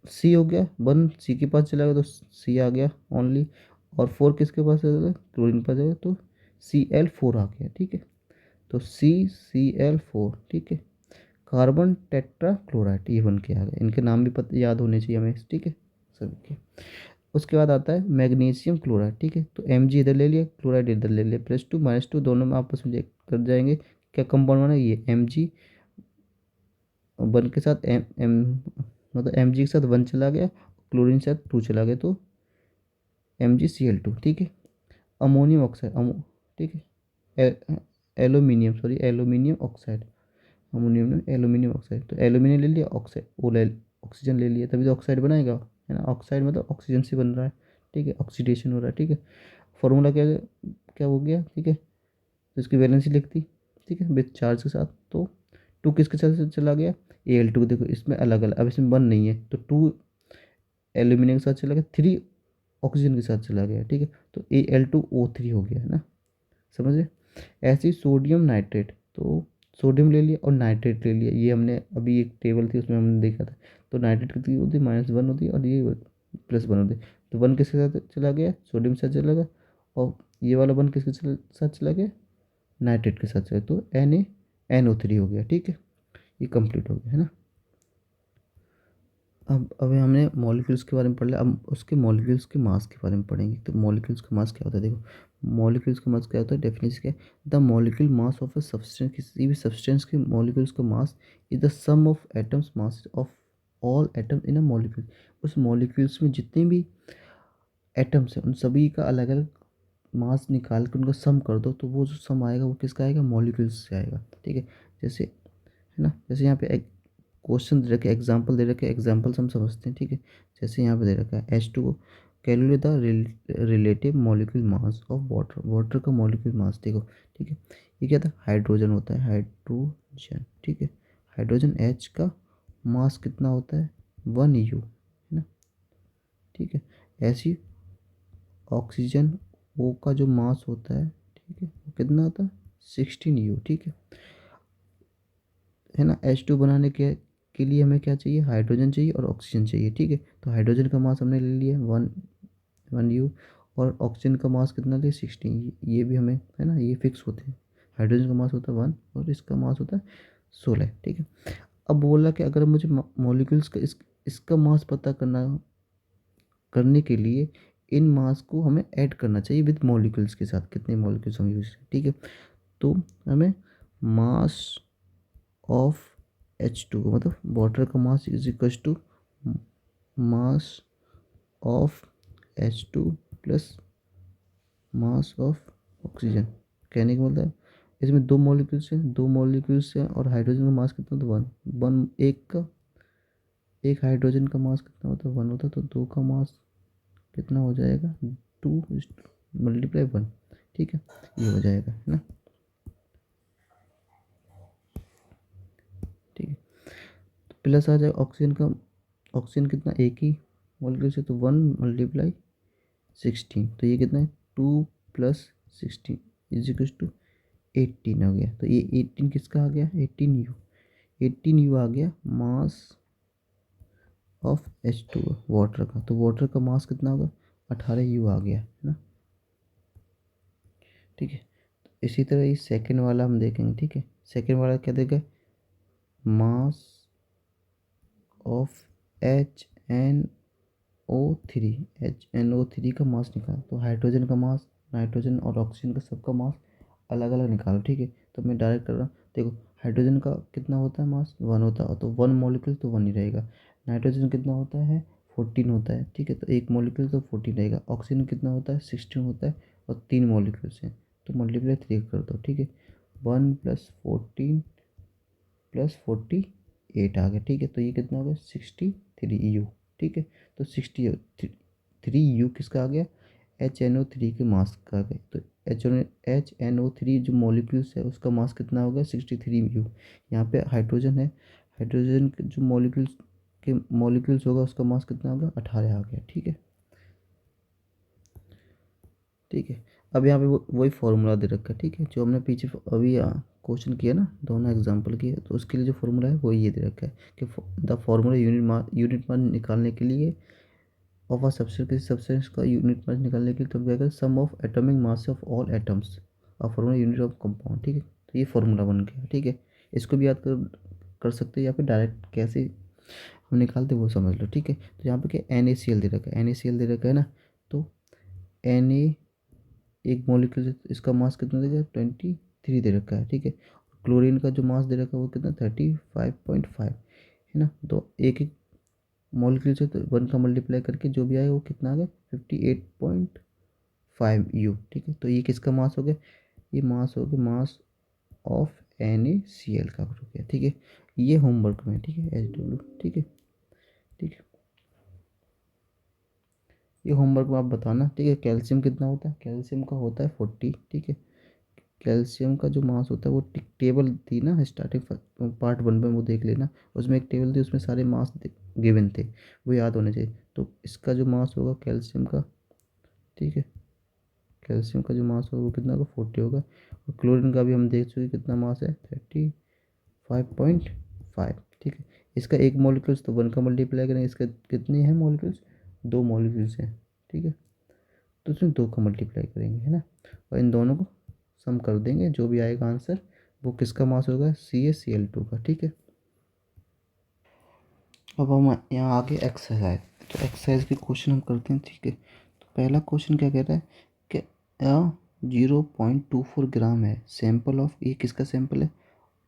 सी हो गया, 1 सी के पास चला गया तो सी आ गया ओनली, और 4 किसके पास चला, क्लोरीन के पास जाएगा तो Cl4 आ गया, ठीक है। तो CCl4, ठीक है। कार्बन टेट्रा क्लोराइड ये बन के आ गया। इनके नाम भी पता याद होने चाहिए हमें, ठीक है, सभी के। उसके बाद आता है मैग्नीशियम क्लोराइड, ठीक है। तो Mg इधर ले लिया, क्लोराइड इधर ले लिया, +2 -2 दोनों में आपस में कर जाएंगे। क्या कंपाउंड बना, ये Mg 1 के साथ मतलब Mg के साथ 1 चला गया, क्लोरीन के साथ 2 चला गया, तो MgCl2, ठीक है। अमोनियम ऑक्साइड, ठीक है, aluminium, sorry aluminium oxide, ammonium में एल्यूमिनियम ऑक्साइड। तो एल्यूमिनियम ले लिया, ऑक्साइड वो ले, ऑक्सीजन ले लिया, तभी तो ऑक्साइड बनाएगा, है ना। ऑक्साइड मतलब ऑक्सीजन से बन रहा है, ठीक है, ऑक्सीडेशन हो रहा है, ठीक है। फॉर्मूला क्या क्या हो गया, ठीक है। तो इसकी वैलेंसी लिख दी, ठीक है, विथ चार्ज के साथ। तो 2 किसके साथ से चला गया, Al2, देखो इसमें अलग अलग, अब इसमें 1 नहीं है तो 2 एल्यूमिनियम के साथ चला गया, 3 ऑक्सीजन के साथ चला गया, ठीक है। तो Al2O3 हो गया, है ना, समझ रहे। ऐसे ही सोडियम नाइट्रेट, तो सोडियम ले लिया और नाइट्रेट ले लिया, ये हमने अभी एक टेबल थी उसमें हमने देखा था। तो नाइट्रेट कितनी होती है, -1 होती है, और ये +1 होती है। तो 1 किसके साथ चला गया, सोडियम के साथ चला गया, और ये वाला 1 किसके साथ चला गया, नाइट्रेट के साथ चला, तो NaNO3 हो गया, ठीक है। ये कंप्लीट हो गया, है ना। अब अभी हमने मॉलिक्यूल्स के बारे में पढ़ लिया, अब उसके मॉलिक्यूल्स के मास के बारे में पढ़ेंगे। तो मॉलिक्यूल्स का मास क्या होता है, देखो मॉलिक्यूल्स का मास क्या होता है, डेफिनेशन क्या है, the molecule mass of a substance, किसी भी सब्सटेंस के मॉलिक्यूल्स का mass is the sum of atoms mass of all atoms in a molecule. उस मॉलिक्यूल्स में जितने भी एटम्स हैं उन सभी का अलग अलग मास निकाल के उनका सम कर दो, तो वो जो सम आएगा वो किसका आएगा, मॉलिक्यूल्स से आएगा, ठीक है। जैसे, है ना, जैसे यहाँ पे एक क्वेश्चन दे रखे, एग्जांपल दे रखे, एग्जांपल हम समझते हैं, ठीक है। जैसे यहाँ पे दे रखा है H2O, calculate the relative molecule mass of water. Water का मॉलिक्यूल मास देखो, ठीक है। ये क्या था, हाइड्रोजन होता है, हाइड्रोजन, ठीक है। हाइड्रोजन H का मास कितना होता है, 1U, है ना, ठीक है। ऐसी ऑक्सीजन O का जो मास होता है, ठीक है, वो कितना होता है, 16U, ठीक है ना। H2 बनाने के लिए हमें क्या चाहिए, हाइड्रोजन चाहिए और ऑक्सीजन चाहिए, ठीक है। तो हाइड्रोजन का मास हमने ले लिया 1U, और ऑक्सीजन का मास कितना लिया, 16। ये भी हमें, है ना, ये फिक्स होते हैं। हाइड्रोजन का मास होता है 1 और इसका मास होता है 16, ठीक है। अब बोला कि अगर मुझे मॉलिक्यूल्स का इसका मास पता करने के लिए इन मास को हमें ऐड करना चाहिए विद मॉलिक्यूल्स के साथ, कितने मॉलिक्यूल्स हम यूज करें, ठीक है। तो हमें मास ऑफ H2 मतलब वाटर का mass is equal to mass of H2 plus mass of oxygen. कहने का मतलब इसमें 2 मॉलिक्यूल्स हैं और हाइड्रोजन का मास कितना, तो 1 1, एक हाइड्रोजन का मास कितना होता है, 1 होता है, तो 2 का मास कितना हो जाएगा, 2 × 1, ठीक है, ये हो जाएगा, है ना, ठीक है। तो प्लस आ जाएगा ऑक्सीजन का, ऑक्सीजन कितना, एक ही मॉलिक्यूल से, तो 1 × 16, तो ये कितना है, 2 + 16 इज इक्वल टू 18 हो गया। तो ये 18 किसका आ गया, 18U, 18U आ गया मास ऑफ H2 वाटर का। तो वाटर का मास कितना होगा, 18U आ गया, है ना, ठीक है। इसी तरह ये सेकंड वाला हम देखेंगे, ठीक है। सेकंड वाला क्या देगा, मास ऑफ HNO3, HNO3 का मास निकाल। तो हाइड्रोजन का मास, नाइट्रोजन और ऑक्सीजन का सबका मास अलग अलग निकालो, ठीक है। तो मैं डायरेक्ट कर रहा हूँ, देखो हाइड्रोजन का कितना होता है मास, 1 होता है, तो 1 मॉलिक्यूल तो 1 ही रहेगा। नाइट्रोजन कितना होता है, 14 होता है, ठीक है। तो एक मॉलिक्यूल तो 14 रहेगा। ऑक्सीजन कितना होता है, 16 होता है, और 3 मॉलिक्यूल्स हैं, तो मल्टीप्लाई 3 कर दो, ठीक है। 1 + 14 + 48 आ गया, ठीक है। तो ये कितना हो गया, 63 U, ठीक है। तो 63 U किसका आ गया, HNO3 के मास का आ गया। तो HNO3 जो मॉलिक्यूल्स है उसका मास कितना हो गया, 63 U। यहाँ पे हाइड्रोजन है, हाइड्रोजन के जो मॉलिक्यूल्स होगा उसका मास कितना होगा, 18 आ गया, ठीक है। ठीक है। अब यहाँ पे वही फॉर्मूला दे रखा है, ठीक है, जो हमने पीछे अभी क्वेश्चन किया ना, दोनों एग्जांपल किए, तो उसके लिए जो फॉर्मूला है वो ये दे रखा है कि द फॉर्मूला यूनिट मास निकालने के लिए ऑफ अ सब्सटेंस, किसी सब्सटेंस का यूनिट मास निकालने के लिए तब क्या करें, sum of atomic mass of all atoms a formula unit of compound, ठीक है। तो ये फॉर्मूला बन गया, ठीक है। इसको भी याद कर सकते हैं, या फिर डायरेक्ट कैसे हम निकालते वो समझ लो, ठीक है। तो यहाँ पे क्या NaCl दे रखा है, NaCl दे रखा है ना, तो Na एक मॉलिक्यूल से इसका मास कितना दे रखा है, 23 दे रखा है, ठीक है। क्लोरीन का जो मास दे रखा है वो कितना, 35.5 है ना। तो एक एक मॉलिक्यूल से तो 1 का मल्टीप्लाई करके जो भी आए वो कितना आ गया, 58.5 U, ठीक है। तो ये किसका मास हो गया, ये मास हो गया, मास ऑफ NaCl का हो गया, ठीक है। ये होमवर्क में, ठीक है, HW, ठीक है, ठीक है। ये होमवर्क में आप बताना, ठीक है। कैल्शियम कितना होता है, कैल्शियम का होता है 40, ठीक है। कैल्शियम का जो मास होता है वो टेबल थी ना स्टार्टिंग पार्ट 1 में, वो देख लेना। उसमें एक टेबल थी, उसमें सारे मास गिवन थे, वो याद होने चाहिए। तो इसका जो मास होगा कैल्शियम का, ठीक है, कैल्शियम का जो मास होगा वो कितना होगा, 40 होगा। और क्लोरीन का भी हम देख चुके कितना मास है, 35.5, ठीक है। इसका एक मॉलिक्यूल्स तो 1 का मल्टीप्लाई करेंगे, इसका कितने हैं मॉलिक्यूल्स, 2 मॉलिक्यूल्स हैं, ठीक है। तो उसमें 2 का मल्टीप्लाई करेंगे, है ना, और इन दोनों को सम कर देंगे, जो भी आएगा आंसर वो किसका मास होगा, CaCl2 का, ठीक है। अब हम यहाँ आगे एक्सरसाइज, तो एक्सरसाइज के क्वेश्चन हम करते हैं, ठीक है। तो पहला क्वेश्चन क्या कहता है कि 0.24 ग्राम है सैंपल ऑफ, ये किसका सैंपल है,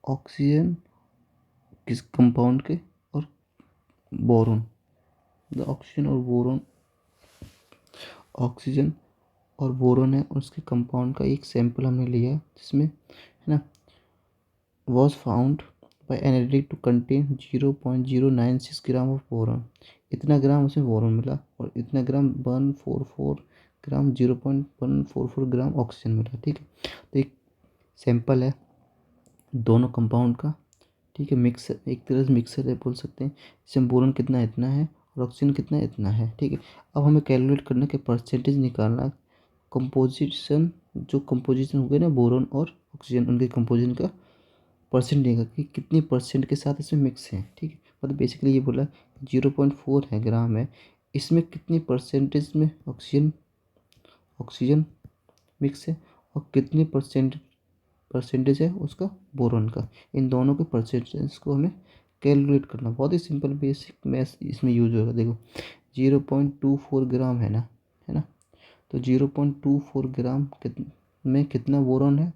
ऑक्सीजन किस कंपाउंड के और बोरोन, द ऑक्सीजन और बोरोन, ऑक्सीजन और बोरोन है, और उसके कंपाउंड का एक सैंपल हमने लिया है, जिसमें है ना, was found by analytic to contain 0.096 gram of boron. इतना ग्राम उसमें बोरॉन मिला, और इतना ग्राम 144 ग्राम 0.144 ग्राम ऑक्सीजन मिला, ठीक है। तो एक सैंपल है दोनों कंपाउंड का, ठीक है, मिक्सर, एक तरह से मिक्सर है बोल सकते हैं। इसमें बोरॉन कितना इतना है और ऑक्सीजन कितना इतना है, ठीक है। अब हमें कैलकुलेट करना कि परसेंटेज निकालना, कंपोजिशन, जो कंपोजिशन हो गया ना बोरॉन और ऑक्सीजन, उनके कंपोजिशन का परसेंट देगा कि कितनी परसेंट के साथ इसमें मिक्स है, ठीक है। मतलब बेसिकली ये बोला 0.4 है ग्राम है, इसमें कितनी परसेंटेज में ऑक्सीजन ऑक्सीजन मिक्स है, और कितनी परसेंटेज है उसका बोरॉन का। इन दोनों के परसेंटेज को हमें कैलकुलेट करना, बहुत ही सिंपल बेसिक मैथ इसमें यूज होगा। देखो 0.24 ग्राम है ना, तो 0.24 ग्राम में कितना बोरॉन है,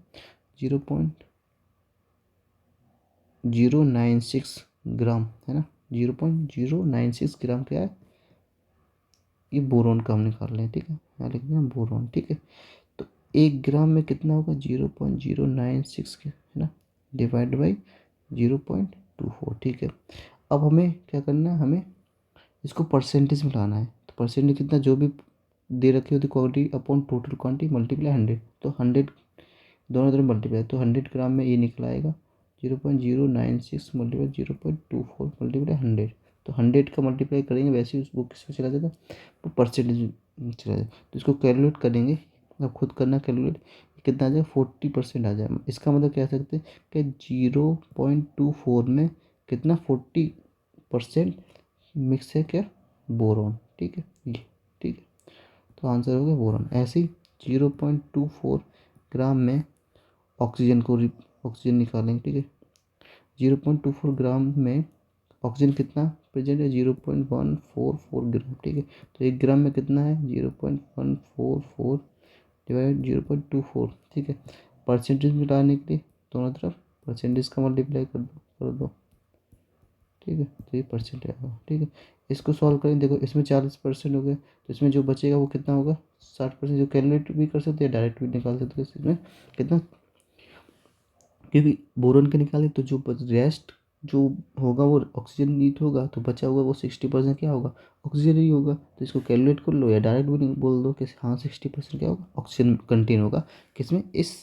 0.096 ग्राम, है ना, 0.096 ग्राम क्या है, ये बोरॉन का हम निकाल रहे हैं, ठीक है, यहाँ लिख दिया बोरॉन, ठीक है। तो 1 ग्राम में कितना होगा, 0.096 है ना, डिवाइड बाई 0.24, ठीक है। अब हमें क्या करना है, हमें इसको परसेंटेज में लाना है। तो परसेंटेज कितना, जो भी दे रखी होती quantity upon total quantity multiply 100, तो 100 दोनों तरफ मल्टीप्लाई, तो 100 ग्राम में ये निकल आएगा 0.096 मल्टीप्लाई 0.24 मल्टीप्लाई 100। तो 100 का मल्टीप्लाई करेंगे, वैसे ही वो किस में चला जाएगा, वो परसेंटेज में चला जाएगा। तो इसको कैलकुलेट करेंगे, अब खुद करना कैलकुलेट, कितना आ जाएगा, 40% आ जाएगा। इसका मतलब कह सकते हैं कि 0.24 में कितना 40% मिक्स है क्या, बोरॉन, ठीक है, ये, ठीक है। तो आंसर हो गया बोरॉन। ऐसे ही 0.24 ग्राम में ऑक्सीजन ऑक्सीजन निकालेंगे, ठीक है। 0.24 ग्राम में ऑक्सीजन कितना प्रेजेंट है, 0.144 ग्राम, ठीक है। तो 1 ग्राम में कितना है, 0.144 डिवाइड 0.24, ठीक है। परसेंटेज मिटाने के लिए दोनों तरफ परसेंटेज का मल्टीप्लाई कर दो, ठीक है, तो ये परसेंट आएगा। ठीक है, इसको सॉल्व करें, देखो इसमें 40% हो गए, तो इसमें जो बचेगा वो कितना होगा 60%। जो कैलकुलेट भी कर सकते हैं, डायरेक्ट भी निकाल सकते हैं इसमें कितना, क्योंकि बोरॉन के निकाले तो जो रेस्ट जो होगा वो ऑक्सीजन नीट होगा, तो बचा हुआ वो 60% क्या होगा, ऑक्सीजन ही होगा। तो इसको कैलकुलेट कर लो या डायरेक्ट भी बोल दो कि हाँ 60% क्या होगा, ऑक्सीजन कंटेन होगा किसमें, इस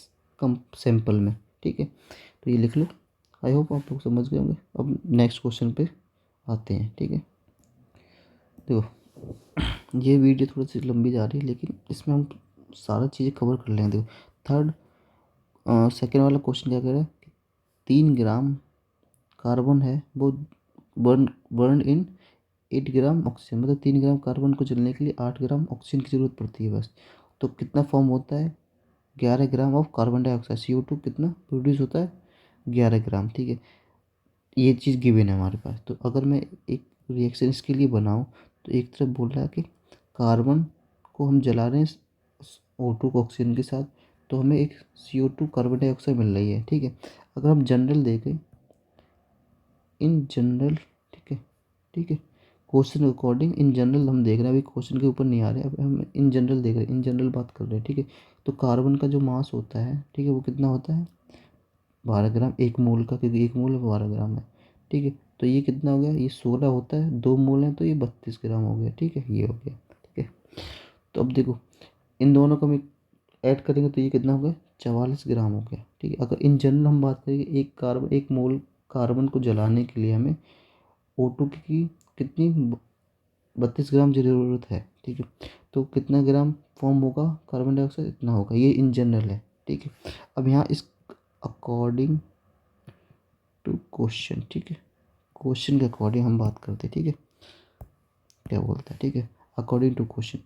कम सैंपल में। ठीक है, तो ये लिख लो। आई होप आप लोग समझ गए होंगे। अब नेक्स्ट क्वेश्चन पे आते हैं। ठीक है, देखो ये वीडियो थोड़ी सी लंबी जा रही है, लेकिन इसमें हम सारा चीज़ें कवर कर लेंगे। देखो थर्ड सेकेंड वाला क्वेश्चन क्या कह रहा है, 3 ग्राम कार्बन है वो बर्न इन 8 ग्राम ऑक्सीजन, मतलब 3 ग्राम कार्बन को जलने के लिए 8 ग्राम ऑक्सीजन की ज़रूरत पड़ती है बस। तो कितना फॉर्म होता है, 11 gram of carbon dioxide, CO2 कितना प्रोड्यूस होता है, 11 ग्राम। ठीक है, ये चीज़ गिवन है हमारे पास। तो अगर मैं एक रिएक्शन इसके लिए बनाऊँ, तो एक तरफ बोल रहा है कि कार्बन को हम जला रहे हैं O2 को ऑक्सीजन के साथ, तो हमें एक CO2 कार्बन डाइऑक्साइड मिल रही है। ठीक है, अगर हम जनरल देखें, इन जनरल, ठीक है, ठीक है, क्वेश्चन अकॉर्डिंग इन जनरल हम देख रहे हैं, अभी क्वेश्चन के ऊपर नहीं आ रहे, अब हम इन जनरल देख रहे हैं, इन जनरल बात कर रहे हैं। ठीक है, तो कार्बन का जो मास होता है, ठीक है, वो कितना होता है 12 ग्राम, एक मोल का, क्योंकि एक मोल में 12 ग्राम है। ठीक है, तो ये कितना हो गया, ये 16 होता है, 2 मोल हैं तो ये 32 ग्राम हो गया। ठीक है, ये हो गया। ठीक है, तो अब देखो इन दोनों को हम ऐड करेंगे तो ये कितना हो गया 44 ग्राम हो गया। ठीक है, अगर इन जनरल हम बात करेंगे, एक मोल कार्बन को जलाने के लिए हमें O2 की कितनी 32 ग्राम ज़रूरत है। ठीक है, तो कितना ग्राम फॉर्म होगा कार्बन डाइऑक्साइड, इतना होगा, ये इन जनरल है। ठीक है, अब यहाँ इस अकॉर्डिंग टू क्वेश्चन, ठीक है, क्वेश्चन के अकॉर्डिंग हम बात करते हैं। ठीक है, क्या बोलता है, ठीक है, अकॉर्डिंग टू क्वेश्चन।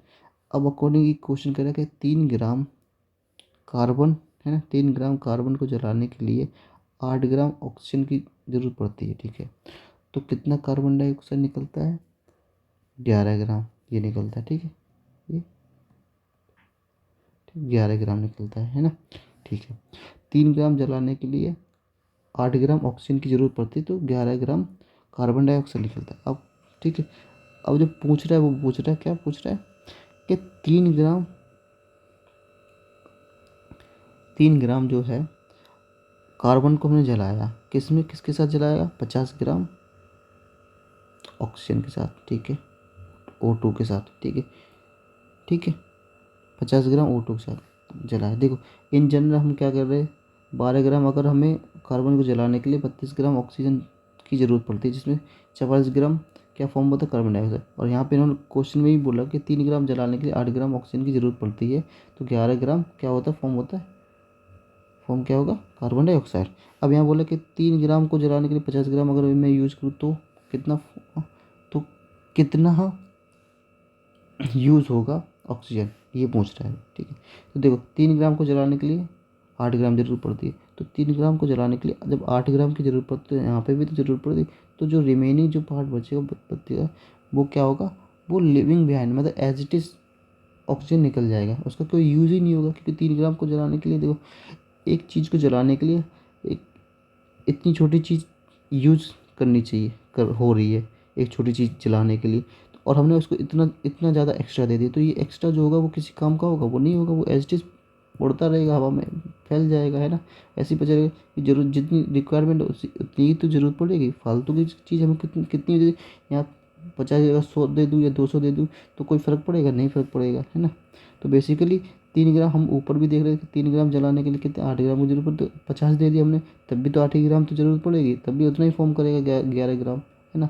अब अकॉर्डिंग क्वेश्चन कह रहा है कि 3 ग्राम कार्बन, है ना, 3 ग्राम कार्बन को जलाने के लिए 8 ग्राम ऑक्सीजन की ज़रूरत पड़ती है। ठीक है, तो कितना कार्बन डाइऑक्साइड निकलता है, 11 ग्राम ये निकलता है। ठीक है, ये 11 ग्राम निकलता है ना। ठीक है, 3 ग्राम जलाने के लिए 8 ग्राम ऑक्सीजन की ज़रूरत पड़ती है, तो 11 ग्राम कार्बन डाइऑक्साइड निकलता है। अब ठीक है, अब जो पूछ रहा है वो पूछ रहा है, क्या पूछ रहा है कि 3 ग्राम जो है कार्बन को हमने जलाया, किसमें किसके साथ जलाया, 50 ग्राम ऑक्सीजन के साथ। ठीक है, O2 के साथ। ठीक है, ठीक है, 50 ग्राम O2 के साथ जलाया। देखो इन जनरल हम क्या कर रहे हैं, 12 ग्राम, अगर हमें कार्बन को जलाने के लिए 32 ग्राम ऑक्सीजन की ज़रूरत पड़ती है, जिसमें 44 ग्राम क्या फॉर्म होता है, कार्बन डाइऑक्साइड। और यहाँ पे इन्होंने क्वेश्चन में ही बोला कि 3 ग्राम जलाने के लिए 8 ग्राम ऑक्सीजन की ज़रूरत पड़ती है, तो 11 ग्राम क्या होता है, फॉर्म होता है, फॉर्म क्या होगा, कार्बन डाइऑक्साइड। अब यहाँ बोला कि 3 ग्राम को जलाने के लिए 50 ग्राम अगर मैं यूज़ करूँ तो कितना, तो कितना यूज़ होगा ऑक्सीजन, ये पूछ रहा है। ठीक है, तो देखो 3 ग्राम को जलाने के लिए 8 ग्राम जरूरत पड़ती है, तो 3 ग्राम को जलाने के लिए जब 8 ग्राम की ज़रूरत पड़ती है, यहाँ पे भी तो ज़रूरत पड़ती है, तो जो रिमेनिंग जो पार्ट बचेगा बचेगा वो क्या होगा, वो लिविंग बिहाइंड, मतलब एज इट इज़ ऑक्सीजन निकल जाएगा, उसका कोई यूज़ ही नहीं होगा। क्योंकि 3 ग्राम को जलाने के लिए देखो, एक चीज़ को जलाने के लिए एक इतनी छोटी चीज़ यूज़ करनी चाहिए, कर हो रही है एक छोटी चीज़ जलाने के लिए, और हमने उसको इतना इतना ज़्यादा एक्स्ट्रा दे दिया, तो ये एक्स्ट्रा जो होगा वो किसी काम का होगा, वो नहीं होगा, वो एज इट इज़ उड़ता रहेगा, हवा में फैल जाएगा, है ना। ऐसे ही बचेगा कि जरूरत जितनी रिक्वायरमेंट उतनी ही तो ज़रूरत पड़ेगी, फालतू की चीज़ हमें कितनी कितनी यहाँ 50 जगह 100 दे दूँ या 200 दे दूँ तो कोई फ़र्क पड़ेगा, नहीं फ़र्क पड़ेगा, है ना। तो बेसिकली 3 ग्राम, हम ऊपर भी देख रहे थे कि 3 ग्राम जलाने के लिए कितने 8 ग्राम की जरूरत पड़ती है, 50 दे दिया हमने, तब भी तो 8 ही ग्राम तो ज़रूरत पड़ेगी, तब भी उतना ही फॉर्म करेगा 11 ग्राम, है ना,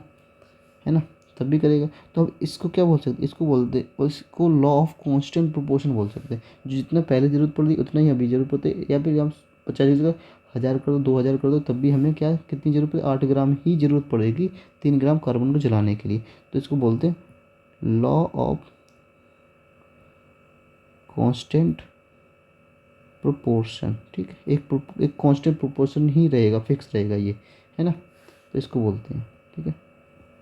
है ना, तब भी करेगा। तो अब इसको क्या बोल सकते, इसको बोलते, और इसको लॉ ऑफ कांस्टेंट प्रोपोर्शन बोल सकते हैं। जो जितना पहले ज़रूरत पड़ रही उतना ही अभी ज़रूरत पड़ती है, या फिर हम 50 की जगह 1000 कर दो, 2000 कर दो, तब भी हमें क्या कितनी ज़रूरत पड़ेगी, 8 ग्राम ही ज़रूरत पड़ेगी 3 ग्राम कार्बन को जलाने के लिए। तो इसको बोलते हैं लॉ ऑफ कांस्टेंट प्रोपोर्शन। ठीक है, एक कांस्टेंट प्रोपोर्शन ही रहेगा, फिक्स रहेगा ये, है ना, तो इसको बोलते हैं। ठीक है,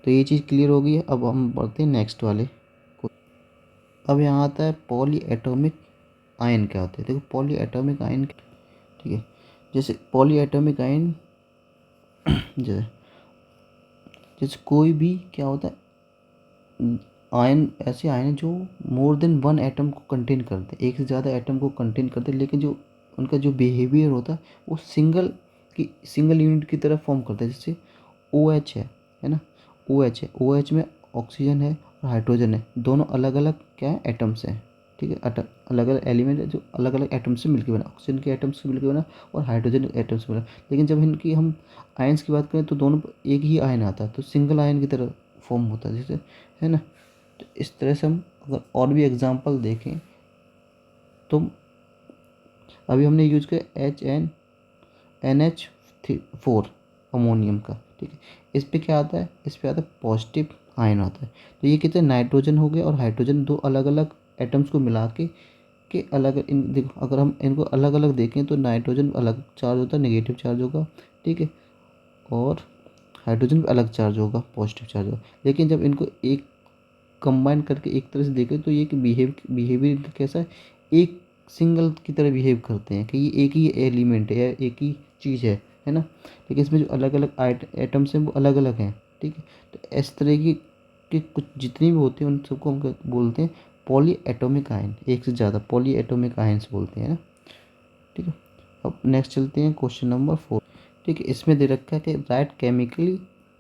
तो ये चीज़ क्लियर हो गई है। अब हम बढ़ते हैं नेक्स्ट वाले को। अब यहाँ आता है पॉली एटॉमिक आयन क्या होते हैं। देखो पॉली एटॉमिक आयन, ठीक है, जैसे पॉली एटॉमिक आयन जैसे जैसे कोई भी क्या होता है, आयन ऐसे आयन है जो मोर देन वन एटम को कंटेन करते हैं, एक से ज़्यादा एटम को कंटेन करते हैं, लेकिन जो उनका जो बिहेवियर होता है वो सिंगल यूनिट की तरह फॉर्म करता है। जैसे ओ एच है ना, ओ एच है, ओ एच में ऑक्सीजन है और हाइड्रोजन है, दोनों अलग अलग क्या है एटम्स हैं, ठीक है। अलग अलग एलिमेंट है जो अलग अलग एटम्स से मिलकर बना, ऑक्सीजन के एटम्स से मिलकर बना और हाइड्रोजन के एटम्स से बना। लेकिन जब इनकी हम आयन्स की बात करें तो दोनों एक ही आयन आता है, तो सिंगल आयन की तरह फॉर्म होता है जैसे, है ना। तो इस तरह से हम अगर और भी एग्जांपल देखें तो अभी हमने यूज किया NH4 अमोनियम का, ठीक है। इस पे क्या आता है, इस पे आता है पॉजिटिव आयन आता है। तो ये कितने नाइट्रोजन हो गए और हाइड्रोजन, दो अलग अलग एटम्स को मिला के अलग इन देखो, अगर हम इनको अलग अलग देखें तो नाइट्रोजन अलग चार्ज होता है, नेगेटिव चार्ज होगा, ठीक है, और हाइड्रोजन भी अलग चार्ज होगा, पॉजिटिव चार्ज होगा। लेकिन जब इनको एक कंबाइन करके एक तरह से देखें तो ये कि बिहेवियर कैसा है, एक सिंगल की तरह बिहेव करते हैं कि ये एक ही एलिमेंट है या एक ही चीज़ है ना। लेकिन इसमें जो अलग अलग एटम्स हैं वो अलग अलग हैं, ठीक है। तो इस तरह की कि कुछ जितनी भी होती हैं उन सबको हम बोलते हैं पॉली एटॉमिक आयन, एक से ज़्यादा पॉली एटॉमिक आयन्स बोलते हैं ना, ठीक है। अब नेक्स्ट चलते हैं क्वेश्चन नंबर 4, ठीक है। इसमें दे रखा है कि राइट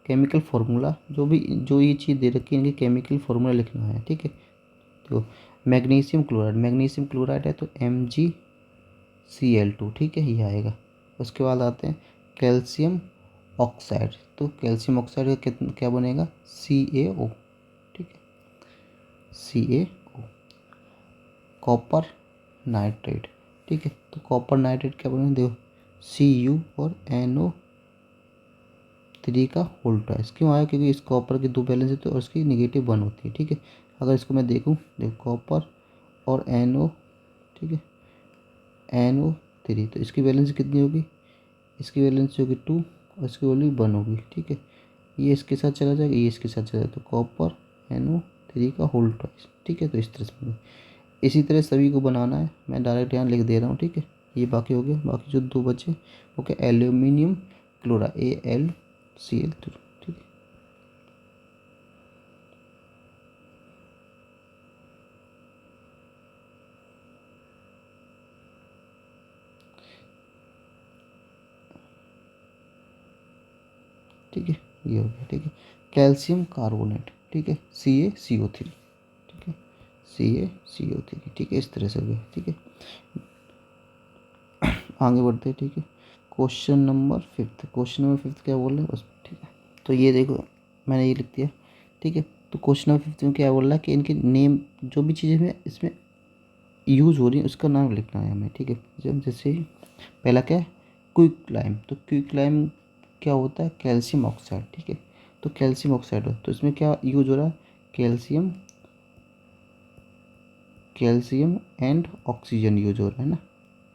केमिकल फार्मूला, जो ये चीज़ दे रखी है इनके केमिकल फार्मूला लिखना है, ठीक है। तो मैग्नीशियम क्लोराइड है तो MgCl2, ठीक है, ये आएगा। उसके बाद आते हैं कैल्शियम ऑक्साइड, तो कैल्शियम ऑक्साइड का कितना क्या बनेगा, CaO, ठीक है, CaO। कॉपर नाइट्रेट, ठीक है, तो कॉपर नाइट्रेट क्या बनेगा, देखो Cu और NO3 का होल ट्वाइस। क्यों आया, क्योंकि इस कॉपर के दो बैलेंस होते हैं और इसकी नेगेटिव 1 होती है, ठीक है। अगर इसको मैं देखूँ, देखो कॉपर और NO, ठीक है, NO3, तो इसकी वैलेंसी कितनी होगी, इसकी वैलेंसी होगी 2 और इसकी वैल्यू 1 होगी, ठीक है। ये इसके साथ चला जाएगा, ये इसके साथ चला जाएगा, तो कॉपर NO3 का होल ट्वाइस, ठीक है। तो इस तरह से इसी तरह सभी को बनाना है, मैं डायरेक्ट यहाँ लिख दे रहा हूँ, ठीक है। ये बाकी हो गया, बाकी जो दो बचे ओके, एल्यूमिनियम क्लोराइड AlCl3, ठीक है। ठीक है, ये हो गया, ठीक है। कैल्शियम कार्बोनेट, ठीक है, CaCO3, ठीक है, CaCO3, ठीक है। इस तरह से हो गया, ठीक है। आगे बढ़ते हैं, ठीक है। क्वेश्चन नंबर 5 क्या बोल रहे हैं बस, ठीक है। तो ये देखो मैंने ये लिख दिया, ठीक है। तो क्वेश्चन नंबर 5 में क्या बोल रहा है कि इनके नेम, जो भी चीज़ें में इसमें यूज़ हो रही है उसका नाम लिखना है हमें, ठीक है। जैसे पहला क्या है, क्विक तो क्विक क्या होता है, कैल्शियम ऑक्साइड, ठीक है। तो कैल्शियम ऑक्साइड तो इसमें क्या यूज हो रहा है, calcium calcium and oxygen use हो रहा है ना।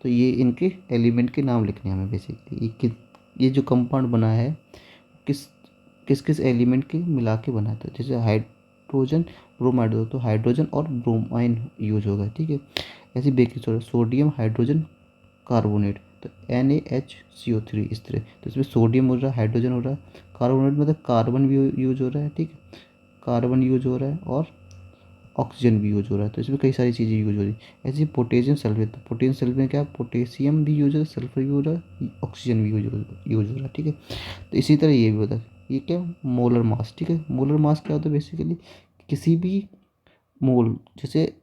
तो ये इनके एलिमेंट के नाम लिखने हैं हमें बेसिकली, ये जो कंपाउंड बना है किस किस किस एलिमेंट के मिला के बना था। जैसे हाइड्रोजन ब्रोमाइड हो तो हाइड्रोजन और ब्रोमाइन यूज होगा, ठीक है। ऐसे baking soda, sodium hydrogen carbonate, तो NaHCO3, इस तरह। तो इसमें सोडियम हो रहा है, हाइड्रोजन हो रहा है, कार्बोनेट मतलब कार्बन भी यूज हो रहा है, ठीक है, कार्बन यूज हो रहा है और ऑक्सीजन भी यूज हो रहा है। तो इसमें कई सारी चीज़ें यूज हो रही है। ऐसे पोटेशियम सल्फेट, तो पोटेशियम सल्फेट में क्या, पोटेशियम भी यूज हो रहा है, सल्फर भी हो रहा है, ऑक्सीजन भी यूज हो रहा है, ठीक है। तो इसी तरह ये भी होता है, ये क्या, मोलर मास, ठीक है। मोलर मास क्या होता है बेसिकली, किसी भी मोल, जैसे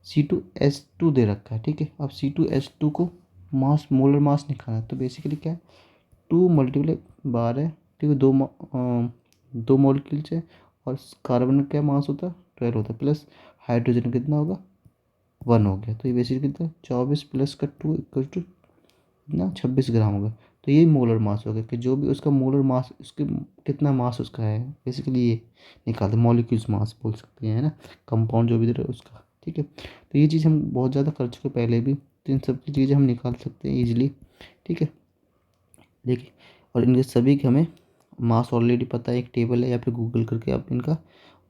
C2H2 दे रखा है, ठीक है। अब C2H2 को मोलर मास निकालना है, तो बेसिकली क्या है, 2 × 12 ठीक है, दो मॉलिक्यूल्स है और कार्बन का क्या मास होता है, 12 होता है, प्लस हाइड्रोजन कितना होगा, 1 हो गया। तो ये बेसिकली कितना, 24 प्लस का 2 इक्वल टू कितना, 26 ग्राम होगा। तो ये मोलर मास हो गया कि जो भी उसका मोलर मास, उसके कितना मास उसका है, बेसिकली ये निकालते मॉलिक्यूल्स मास बोल सकते हैं, है ना, कंपाउंड जो भी दे रहा है उसका, ठीक है। तो ये चीज़ हम बहुत ज़्यादा कर चुके पहले भी, तो इन सब की चीज़ें हम निकाल सकते हैं ईजिली, ठीक है। देखिए, और इनके सभी के हमें मास ऑलरेडी पता है, एक टेबल है या फिर गूगल करके आप इनका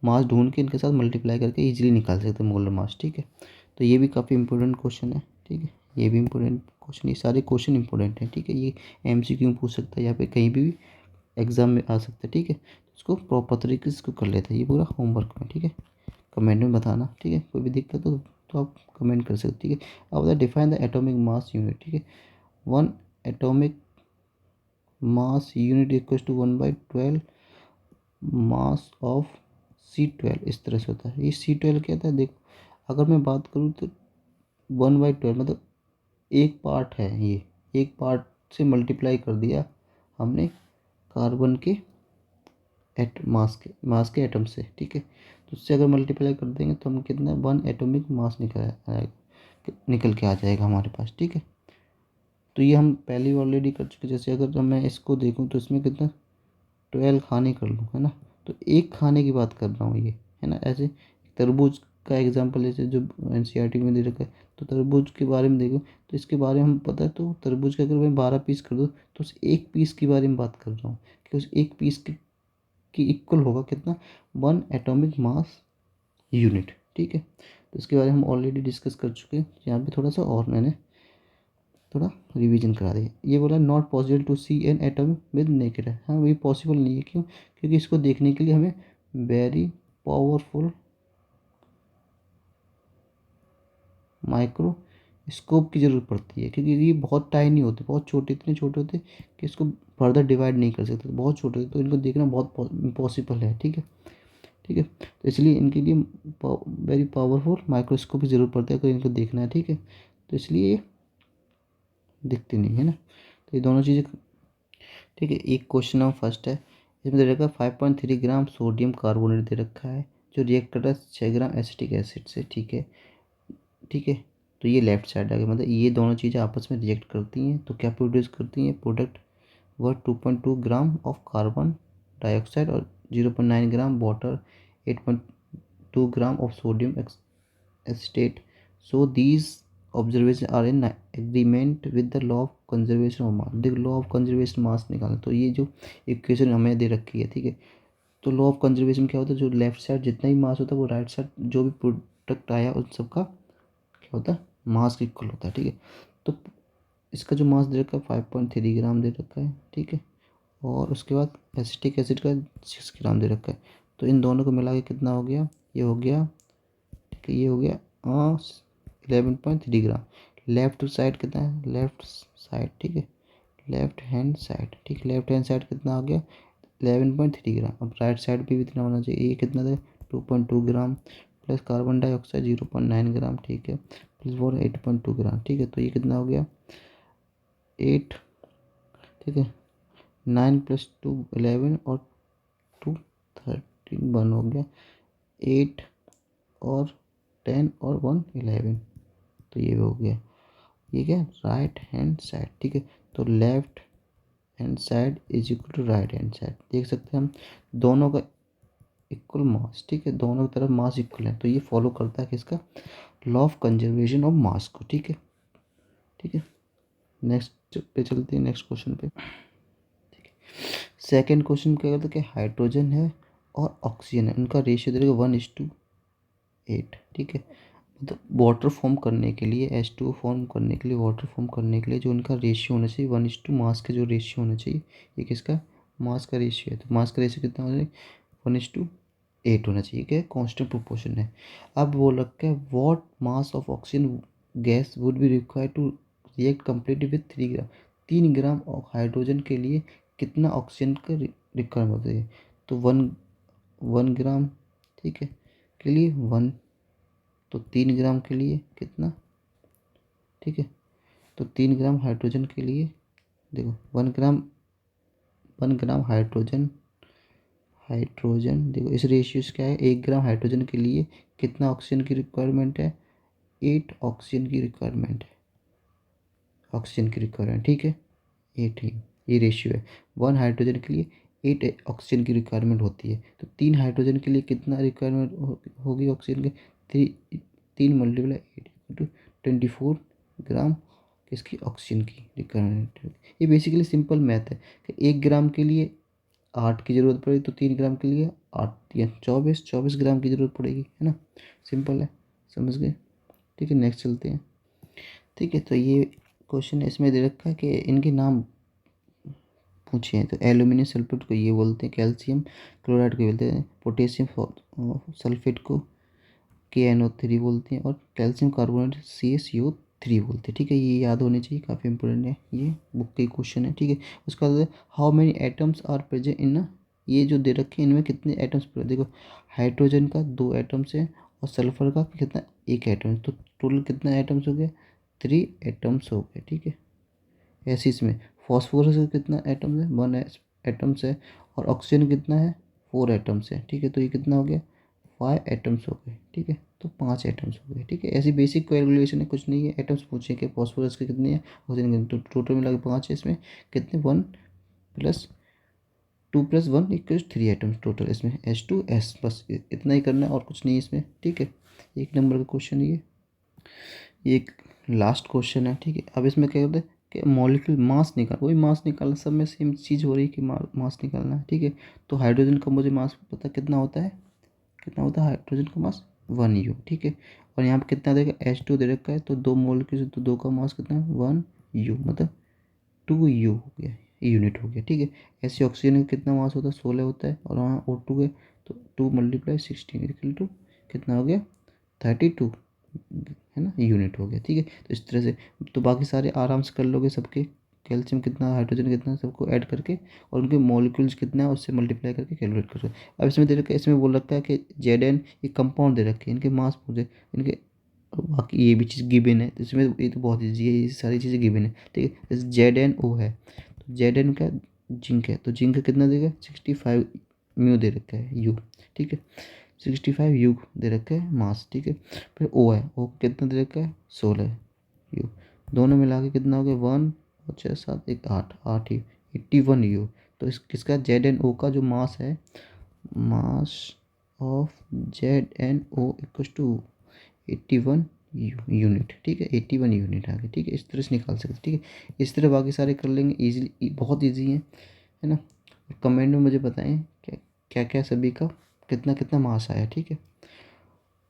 मास ढूंढ के इनके साथ मल्टीप्लाई करके इजीली निकाल सकते हैं मोलर मास, ठीक है। तो ये भी काफ़ी इंपॉर्टेंट क्वेश्चन है, ठीक है। ये भी इंपॉर्टेंट क्वेश्चन, ये सारे क्वेश्चन इंपॉर्टेंट हैं, ठीक है। ये MCQ में पूछ सकता है या फिर कहीं भी एग्ज़ाम में आ सकता है, ठीक है। इसको प्रॉपर तरीके से इसको कर लेते हैं, ये पूरा होमवर्क में, ठीक है। कमेंट में बताना, ठीक है, कोई भी दिक्कत हो तो आप कमेंट कर सकते, ठीक है। अब बता define the atomic mass unit, ठीक है। One atomic mass unit equals to 1/12 mass of C12, इस तरह से होता है। ये C12 क्या था, देखो अगर मैं बात करूँ तो 1/12 मतलब एक पार्ट है, ये एक पार्ट से मल्टीप्लाई कर दिया हमने कार्बन के मास के एटम से, ठीक है। तो उससे अगर मल्टीप्लाई कर देंगे तो हम कितना 1 एटॉमिक मास निकल के आ जाएगा हमारे पास, ठीक है। तो ये हम पहले ऑलरेडी कर चुके। जैसे अगर मैं इसको देखूँ तो इसमें कितना 12 खाने कर लूँ, है ना। तो एक खाने की बात कर रहा हूँ ये, है ना। ऐसे तरबूज का एग्जांपल जैसे जो एनसीईआरटी में दे रखा है, तो तरबूज के बारे में देखो तो इसके बारे में हम पता है, तो तरबूज के अगर मैं 12 पीस कर दूँ तो उस एक पीस के बारे में बात कर रहा हूँ कि उस एक पीस की इक्वल होगा कितना 1 एटॉमिक मास यूनिट, ठीक है। तो इसके बारे में हम ऑलरेडी डिस्कस कर चुके हैं। यहाँ पे थोड़ा सा और मैंने थोड़ा रिवीजन करा दिया। ये बोला not possible to see an atom with naked है, हाँ ये पॉसिबल नहीं है, क्यों, क्योंकि इसको देखने के लिए हमें वेरी पावरफुल माइक्रोस्कोप की ज़रूरत पड़ती है, क्योंकि ये बहुत टाइनी होते, बहुत छोटे, इतने छोटे होते कि इसको फर्दर डिवाइड नहीं कर सकते, बहुत छोटे होते, तो इनको देखना बहुत इम्पॉसिबल है, ठीक है। ठीक है, तो इसलिए इनके लिए वेरी पावरफुल माइक्रोस्कोप की ज़रूरत पड़ती है अगर इनको देखना है, ठीक है। तो इसलिए ये दिखती नहीं है ना, तो ये दोनों चीज़ें, ठीक है। एक क्वेश्चन नंबर फर्स्ट है, इसमें दे रखा है 5.3 ग्राम सोडियम कार्बोनेट दे रखा है जो रिएक्ट कर रहा है 6 ग्राम एसिटिक एसिड से, ठीक है, ठीक है। तो ये लेफ्ट साइड आ गया, मतलब ये दोनों चीज़ें आपस में रिएक्ट करती हैं तो क्या प्रोड्यूस करती हैं, प्रोडक्ट वह 2.2 ग्राम ऑफ कार्बन डाइऑक्साइड और 0.9 gram water, 8.2 gram of sodium acetate. So these observation are in agreement with the law of conservation of mass. देखो लॉ ऑफ कंजर्वेशन मास निकालना, तो ये जो इक्वेशन हमें दे रखी है, ठीक है। तो लॉ ऑफ कंजर्वेशन क्या होता है, जो लेफ्ट साइड जितना ही मास होता है वो राइट साइड जो भी प्रोडक्ट आया उन सबका क्या होता है, मास इक्वल होता है, ठीक है। तो इसका जो मास दे रखा है 5.3 ग्राम दे रखा है, ठीक है। और उसके बाद एसिटिक एसिड का 6 ग्राम दे रखा है। तो इन दोनों को मिला के कितना हो गया, ये हो गया, ठीक है, ये हो गया 11.3 ग्राम। लेफ्ट साइड कितना है, लेफ्ट साइड, ठीक है, लेफ्ट हैंड साइड, ठीक है, लेफ्ट हैंड साइड कितना आ गया 11.3 ग्राम। अब राइट साइड भी इतना होना चाहिए, ये कितना था 2.2 ग्राम प्लस कार्बन डाइऑक्साइड 0.9 ग्राम, ठीक है, प्लस वो 8.2 ग्राम, ठीक है। तो ये कितना हो गया 8, ठीक है, 9 + 2 11 और 2 13 1 हो गया 8 और 10 और 1 11। तो ये हो गया, ये क्या राइट हैंड साइड, ठीक है। तो left hand side is equal to right hand side, देख सकते हैं हम दोनों का इक्वल मास, ठीक है, दोनों की तरफ मास इक्वल है। तो ये फॉलो करता है किसका, लॉ ऑफ कंजर्वेशन ऑफ मास को, ठीक है, ठीक है। नेक्स्ट पे चलते हैं, नेक्स्ट क्वेश्चन पे। सेकेंड क्वेश्चन क्या कहता है कि हाइड्रोजन है और ऑक्सीजन है, उनका रेशियो दे देगा 1:8, ठीक है। मतलब वाटर फॉर्म करने के लिए, H2 फॉर्म करने के लिए, वाटर फॉर्म करने के लिए जो उनका रेशियो होना चाहिए 1:2 मास का जो रेशियो होना चाहिए, ये किसका मास का रेशियो है। तो मास का रेशियो कितना होना चाहिए 1:8 होना चाहिए, क्या कांस्टेंट प्रोपोर्शन है। अब वो लगता है what mass of oxygen gas would be required to react completely with 3 gram. 3 gram hydrogen के लिए कितना ऑक्सीजन का रिक्वायरमेंट होता है, तो वन ग्राम, ठीक है, के लिए 1, तो 3 ग्राम के लिए कितना, ठीक है। तो 3 ग्राम हाइड्रोजन के लिए देखो 1 ग्राम हाइड्रोजन, देखो इस रेशियो से क्या है, 1 ग्राम हाइड्रोजन के लिए कितना ऑक्सीजन की रिक्वायरमेंट है, 8 ऑक्सीजन की रिक्वायरमेंट है, ऑक्सीजन की रिक्वायरमेंट, ठीक है, 8 ही ये रेशियो है। 1 हाइड्रोजन के लिए 8 ऑक्सीजन की रिक्वायरमेंट होती है। तो 3 हाइड्रोजन के लिए कितना रिक्वायरमेंट होगी ऑक्सीजन के, 3 × 8 = 24 ग्राम इसकी ऑक्सीजन की रिक्वायरमेंट होगी। ये बेसिकली सिंपल मैथ है कि 1 ग्राम के लिए 8 की ज़रूरत पड़ेगी, तो 3 ग्राम के लिए 8 या 24 ग्राम की ज़रूरत पड़ेगी, है ना। सिंपल है, समझ गए, ठीक है। नेक्स्ट चलते हैं, ठीक है। तो ये क्वेश्चन इसमें दे रखा है कि इनके नाम पूछे हैं। तो एल्यूमिनियम सल्फेट को ये बोलते हैं, कैल्शियम क्लोराइड को बोलते हैं, पोटेशियम सल्फेट को KNO3 बोलते हैं, और कैल्शियम कार्बोनेट CaCO3 बोलते हैं। ठीक है, ये याद होने चाहिए, काफ़ी इंपॉर्टेंट है, ये बुक के क्वेश्चन है। ठीक है, उसका how many atoms are present in, ये जो दे रखे हैं इनमें कितने एटम्स, देखो हाइड्रोजन का 2 एटम्स है और सल्फर का कितना, 1 एटम, तो टोटल कितना एटम्स हो गए, 3 एटम्स हो गए। ठीक है, ऐसे इसमें फॉस्फोरस का कितना एटम्स है, 1 एटम्स है, और ऑक्सीजन कितना है, 4 एटम्स है। ठीक है, तो ये कितना हो गया, 5 एटम्स हो गए। ठीक है, तो 5 एटम्स हो गए। ठीक है, ऐसी बेसिक कैलकुलेशन है, कुछ नहीं है। एटम्स पूछे कि फॉस्फोरस के कितने हैं, ऑक्सीजन के, तो टोटल मिला के 5 है। इसमें कितने, 1 plus 2 plus 1 equals 3 atoms total, इसमें H2S, बस इतना ही करना है और कुछ नहीं है इसमें। ठीक है, 1 नंबर का क्वेश्चन ये एक लास्ट क्वेश्चन है। ठीक है, अब इसमें क्या होता है कि मॉलिक्यूल मास निकाल, वही मास निकालना, सब में सेम चीज़ हो रही है कि मास निकालना है। ठीक है, तो हाइड्रोजन का मुझे मास पता कितना होता है, कितना होता है हाइड्रोजन का मास, 1U। ठीक है, और यहाँ पे कितना देगा, H2 दे रखा है, तो 2 मोलिक्यूल, तो 2 का मास कितना है, 1U, मतलब 2U हो गया, यूनिट हो गया। ठीक है, ऐसे ऑक्सीजन का कितना मास होता है, 16 होता है, और वहाँ O2 है, तो 2 × 16 इक्वल टू कितना हो गया, 32, है ना, यूनिट हो गया। ठीक है, तो इस तरह से तो बाकी सारे आराम से कर लोगे, सबके कैल्शियम कितना, हाइड्रोजन कितना, सबको ऐड करके और उनके मॉलिक्यूल्स कितना है उससे मल्टीप्लाई करके कैलकुलेट करो। अब इसमें दे रखा है, इसमें बोल रखा है कि Zn, ये कंपाउंड दे रखे हैं, इनके मास पूछे, इनके बाकी ये भी चीज़ गिवन है, तो इसमें ये तो बहुत ईजी है, ये सारी चीज़ें गिवन है। ठीक है, जैसे ZnO है, तो Zn का जिंक है, तो जिंक का कितना देगा, 65 म्यू दे रखा है, यू। ठीक है, 65 यू दे रखा है मास। ठीक है, फिर ओ है, ओ कितना दे रखा है, 16 यू, दोनों मिला के कितना हो गया, 1 और 6 7 1 8, 8 ही, 81 यू। तो इस किसका, ZnO का जो मास है, mass of ZnO equal to 81 unit. ठीक है, 81 यूनिट आ गए। ठीक है, इस तरह से निकाल सकते। ठीक है, इस तरह बाकी सारे कर लेंगे इजीली, बहुत इजी है ना। कमेंट में मुझे बताएं क्या क्या क्या सभी का कितना कितना मास आया। ठीक है,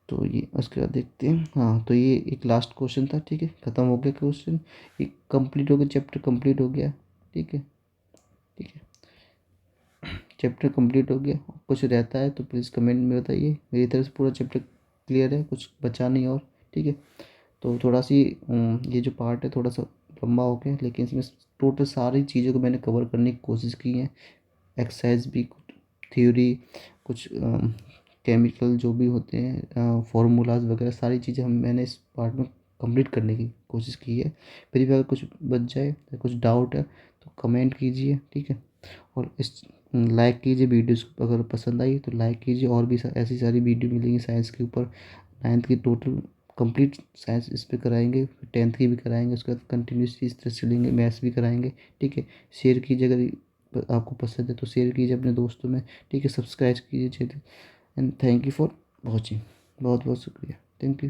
तो ये उसके बाद देखते हैं। हाँ, तो ये एक लास्ट क्वेश्चन था। ठीक है, ख़त्म हो गया क्वेश्चन, ये कंप्लीट हो गया, चैप्टर कंप्लीट हो गया। ठीक है, ठीक है, चैप्टर कंप्लीट हो गया। कुछ रहता है तो प्लीज़ कमेंट में बताइए, मेरी तरफ से पूरा चैप्टर क्लियर है, कुछ बचा नहीं और। ठीक है, तो थोड़ा सी ये जो पार्ट है थोड़ा सा लंबा हो गया, लेकिन इसमें टोटल सारी चीज़ों को मैंने कवर करने की कोशिश की है। एक्सरसाइज भी, थ्योरी, कुछ केमिकल जो भी होते हैं, फार्मूलाज वगैरह, सारी चीज़ें मैंने इस पार्ट में कंप्लीट करने की कोशिश की है। फिर भी अगर कुछ बच जाए या कुछ डाउट है तो कमेंट कीजिए। ठीक है, और इस लाइक कीजिए, वीडियोस अगर पसंद आई तो लाइक कीजिए, और भी ऐसी सारी वीडियो मिलेंगी साइंस के ऊपर। 9th की टोटल कंप्लीट साइंस इस पे कराएंगे, फिर 10th की भी कराएंगे, उसके बाद कंटिन्यूसली इस तरह चलेंगे, मैथ्स भी कराएंगे। ठीक है, शेयर कीजिए, अगर आपको पसंद है तो शेयर कीजिए अपने दोस्तों में। ठीक है, सब्सक्राइब कीजिए channel, and thank you for watching, बहुत बहुत शुक्रिया, थैंक यू।